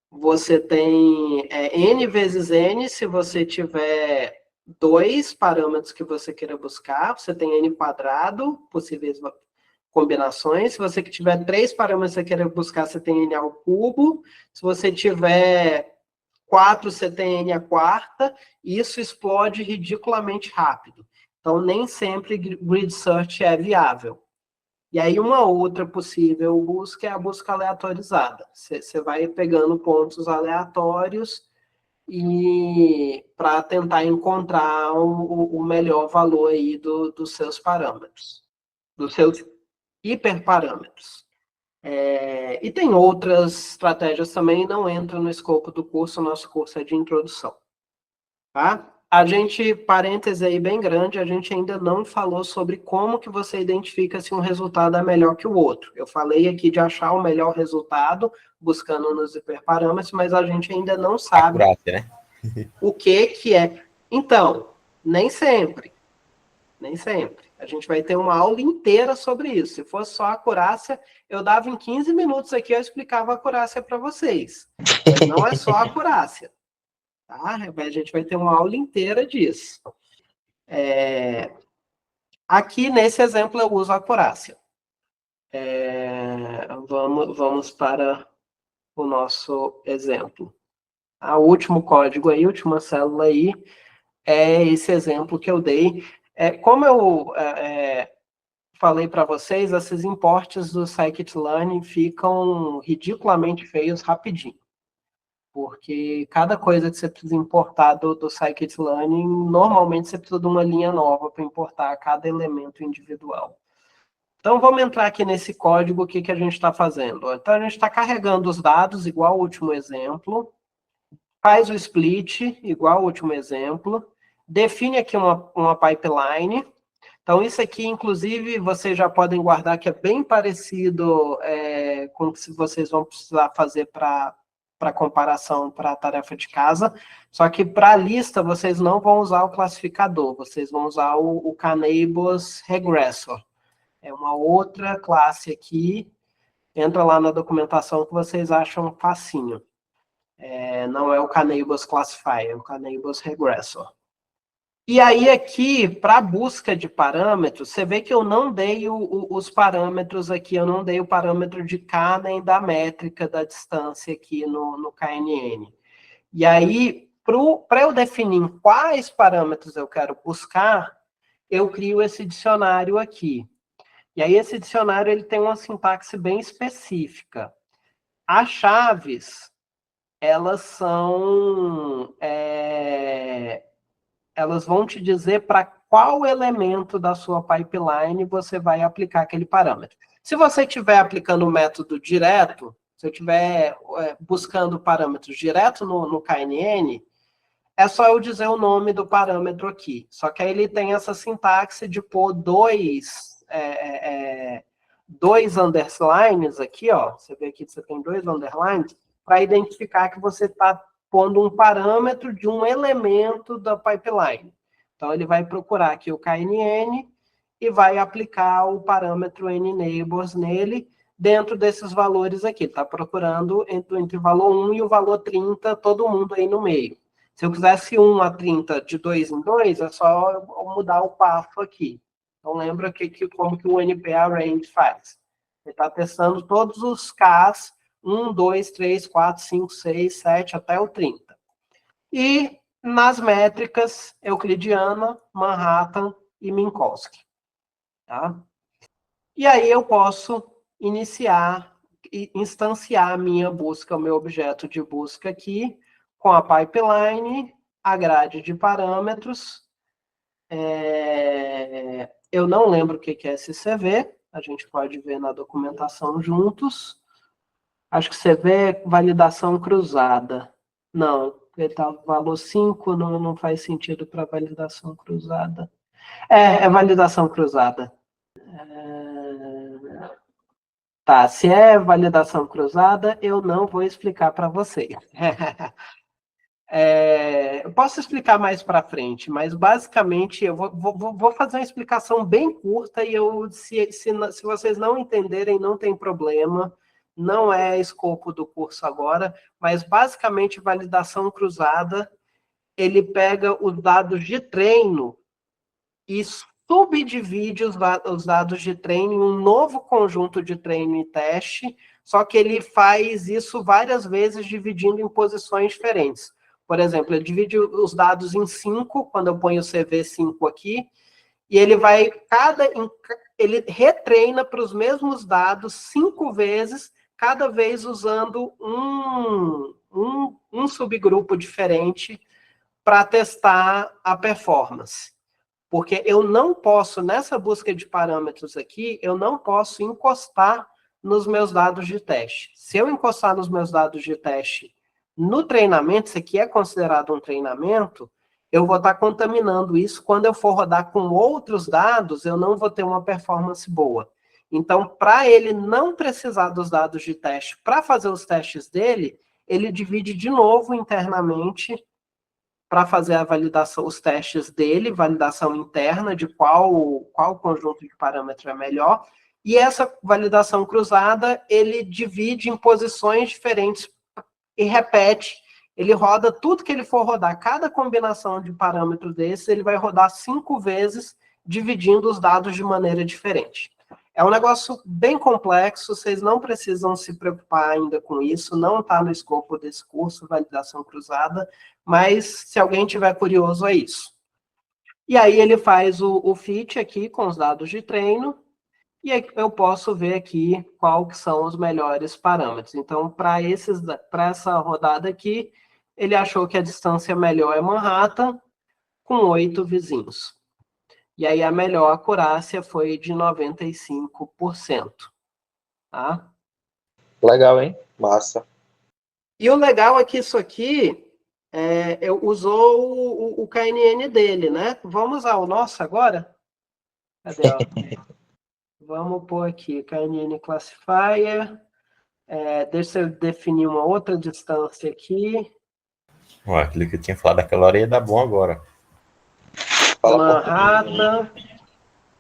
você tem N vezes N, se você tiver 2 parâmetros que você queira buscar, você tem N quadrado, possíveis combinações. Se você tiver 3 parâmetros que você queira buscar, você tem N ao cubo. Se você tiver 4, você tem N à quarta. E isso explode ridiculamente rápido. Então, nem sempre grid search é viável. E aí, uma outra possível busca é a busca aleatorizada. Você vai pegando pontos aleatórios para tentar encontrar o melhor valor aí dos seus parâmetros, dos seus hiperparâmetros. E tem outras estratégias também, não entram no escopo do curso, o nosso curso é de introdução. Tá? A gente, parêntese aí bem grande, a gente ainda não falou sobre como que você identifica se um resultado é melhor que o outro. Eu falei aqui de achar o melhor resultado, buscando nos hiperparâmetros, mas a gente ainda não sabe o que é. Então, nem sempre. Nem sempre. A gente vai ter uma aula inteira sobre isso. Se fosse só a acurácia, eu dava em 15 minutos aqui, eu explicava a acurácia para vocês. Mas não é só a acurácia. Tá? A gente vai ter uma aula inteira disso. Aqui, nesse exemplo, eu uso a acurácia. Vamos para o nosso exemplo. O último código aí, a última célula aí, é esse exemplo que eu dei. Como eu falei para vocês, esses importes do scikit-learn ficam ridiculamente feios rapidinho. Porque cada coisa que você precisa importar do scikit-learn, normalmente você precisa de uma linha nova para importar cada elemento individual. Então, vamos entrar aqui nesse código, o que a gente está fazendo? Então, a gente está carregando os dados, igual ao último exemplo, faz o split, igual ao último exemplo, define aqui uma pipeline. Então, isso aqui, inclusive, vocês já podem guardar, que é bem parecido com o que vocês vão precisar fazer para comparação para a tarefa de casa, só que para a lista vocês não vão usar o classificador, vocês vão usar o Canabos Regressor. É uma outra classe aqui, entra lá na documentação que vocês acham facinho. Não é o Canabos Classifier, é o Canabos Regressor. E aí aqui, para busca de parâmetros, você vê que eu não dei os parâmetros aqui, eu não dei o parâmetro de K nem da métrica da distância aqui no KNN. E aí, para eu definir quais parâmetros eu quero buscar, eu crio esse dicionário aqui. E aí esse dicionário ele tem uma sintaxe bem específica. As chaves, elas são... elas vão te dizer para qual elemento da sua pipeline você vai aplicar aquele parâmetro. Se você estiver aplicando o método direto, se eu estiver buscando parâmetros direto no KNN, é só eu dizer o nome do parâmetro aqui. Só que aí ele tem essa sintaxe de pôr dois underlines aqui, ó. Você vê aqui que você tem dois underlines, para identificar que você está pondo um parâmetro de um elemento da pipeline. Então, ele vai procurar aqui o KNN e vai aplicar o parâmetro neighbors nele dentro desses valores aqui. Está procurando entre o valor 1 e o valor 30, todo mundo aí no meio. Se eu quisesse 1 a 30 de 2 em 2, é só eu mudar o passo aqui. Então, lembra como que o NP-Arrange faz. Ele está testando todos os Ks, 1, 2, 3, 4, 5, 6, 7, até o 30. E nas métricas, Euclidiana, Manhattan e Minkowski. Tá? E aí eu posso iniciar e instanciar a minha busca, o meu objeto de busca aqui, com a pipeline, a grade de parâmetros. Eu não lembro o que é SCV, a gente pode ver na documentação juntos. Acho que você vê validação cruzada. Não, valor 5 não faz sentido para validação cruzada. É validação cruzada. Tá, se é validação cruzada, eu não vou explicar para vocês. Eu posso explicar mais para frente, mas basicamente eu vou fazer uma explicação bem curta e se vocês não entenderem, não tem problema. Não é escopo do curso agora, mas basicamente validação cruzada, ele pega os dados de treino e subdivide os dados de treino em um novo conjunto de treino e teste, só que ele faz isso várias vezes, dividindo em posições diferentes. Por exemplo, ele divide os dados em 5, quando eu ponho o CV5 aqui, e ele ele retreina para os mesmos dados 5 vezes, cada vez usando um subgrupo diferente para testar a performance. Porque eu não posso, nessa busca de parâmetros aqui, eu não posso encostar nos meus dados de teste. Se eu encostar nos meus dados de teste no treinamento, isso aqui é considerado um treinamento, eu vou estar contaminando isso. Quando eu for rodar com outros dados, eu não vou ter uma performance boa. Então, para ele não precisar dos dados de teste para fazer os testes dele, ele divide de novo internamente para fazer a validação, os testes dele, validação interna de qual conjunto de parâmetros é melhor, e essa validação cruzada ele divide em posições diferentes e repete, ele roda tudo que ele for rodar, cada combinação de parâmetros desses, ele vai rodar 5 vezes, dividindo os dados de maneira diferente. É um negócio bem complexo, vocês não precisam se preocupar ainda com isso, não está no escopo desse curso, validação cruzada, mas se alguém tiver curioso, é isso. E aí ele faz o fit aqui com os dados de treino, e aí eu posso ver aqui qual que são os melhores parâmetros. Então, para essa rodada aqui, ele achou que a distância melhor é Manhattan, com 8 vizinhos. E aí a melhor acurácia foi de 95%. Tá? Legal, hein? Massa. E o legal é que isso aqui usou o KNN dele, né? Vamos usar o nosso agora? Cadê? Vamos pôr aqui, KNN Classifier. Deixa eu definir uma outra distância aqui. Ué, aquilo que eu tinha falado daquela hora ia dar bom agora. Manhattan.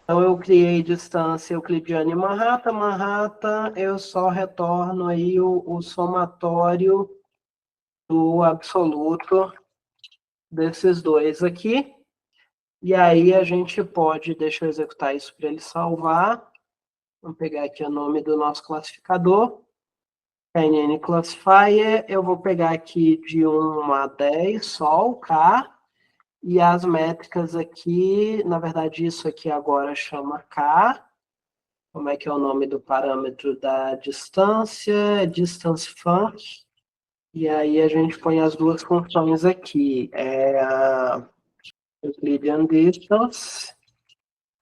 Então, eu criei distância euclidiana em Manhattan. Manhattan, eu só retorno aí o somatório do absoluto desses dois aqui. E aí a gente pode, deixa eu executar isso para ele salvar. Vamos pegar aqui o nome do nosso classificador. KNN Classifier, eu vou pegar aqui de 1 a 10, só o K. E as métricas aqui, na verdade, isso aqui agora chama K. Como é que é o nome do parâmetro da distância? Distance func. E aí a gente põe as duas funções aqui. A Euclidean Distance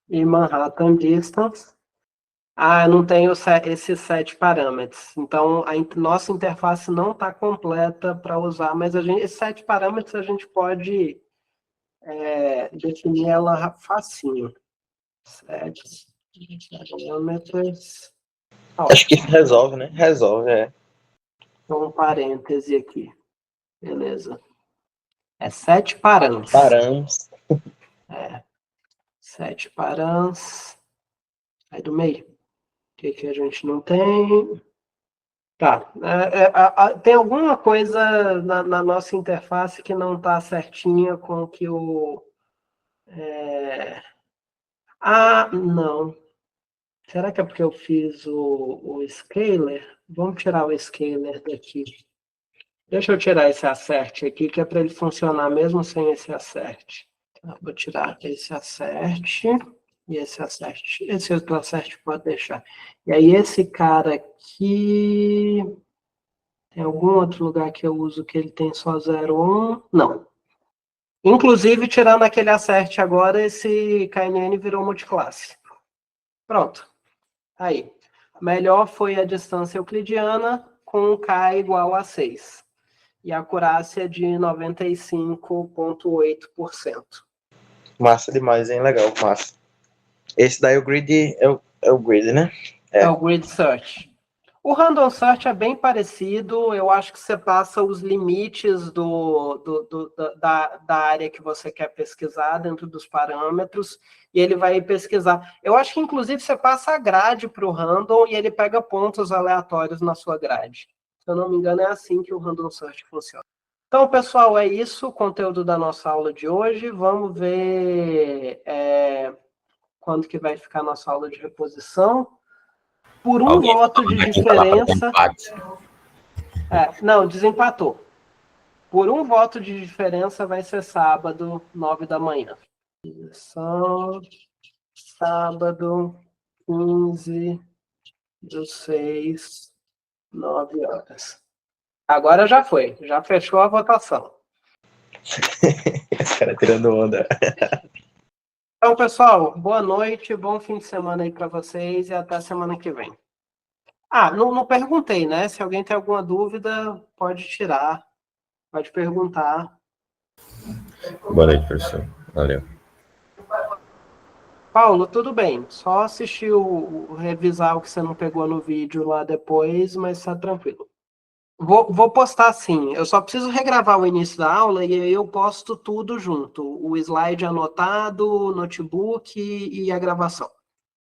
e Manhattan Distance. Não tenho esses 7 parâmetros. Então, a nossa interface não está completa para usar, mas esses 7 parâmetros a gente pode definir ela facinho. 7 parâmetros. Acho que resolve, né? Resolve, Então, um parêntese aqui. Beleza. 7 parâmetros. Paramos. 7 parâmetros. Sai do meio. O que a gente não tem? Tá. Tem alguma coisa na nossa interface que não está certinha com que o... não. Será que é porque eu fiz o scaler? Vamos tirar o scaler daqui. Deixa eu tirar esse assert aqui, que é para ele funcionar mesmo sem esse assert. Tá, vou tirar esse assert e esse assert. Esse outro assert pode deixar. E aí esse cara aqui... Tem algum outro lugar que eu uso que ele tem só 0,1? Não. Inclusive, tirando aquele assert agora, esse KNN virou multiclasse. Pronto. Aí. Melhor foi a distância euclidiana com K igual a 6. E a acurácia de 95,8%. Massa demais, hein? Legal, massa. Esse daí o grid é o grid, né? É o grid search. O random search é bem parecido, eu acho que você passa os limites da área que você quer pesquisar dentro dos parâmetros, e ele vai pesquisar. Eu acho que, inclusive, você passa a grade para o random e ele pega pontos aleatórios na sua grade. Se eu não me engano, é assim que o random search funciona. Então, pessoal, é isso o conteúdo da nossa aula de hoje. Vamos ver quando que vai ficar a nossa aula de reposição. Por um voto de diferença... não, desempatou. Por um voto de diferença vai ser sábado, 9 da manhã. Sábado, 15/6, 9 horas. Agora já foi, já fechou a votação. Esse cara tirando onda. Então, pessoal, boa noite, bom fim de semana aí para vocês e até semana que vem. Não perguntei, né? Se alguém tem alguma dúvida, pode tirar, pode perguntar. Boa noite, professor. Valeu. Paulo, tudo bem. Só assistir revisar o que você não pegou no vídeo lá depois, mas tá tranquilo. Vou postar sim. Eu só preciso regravar o início da aula e aí eu posto tudo junto. O slide anotado, o notebook e a gravação.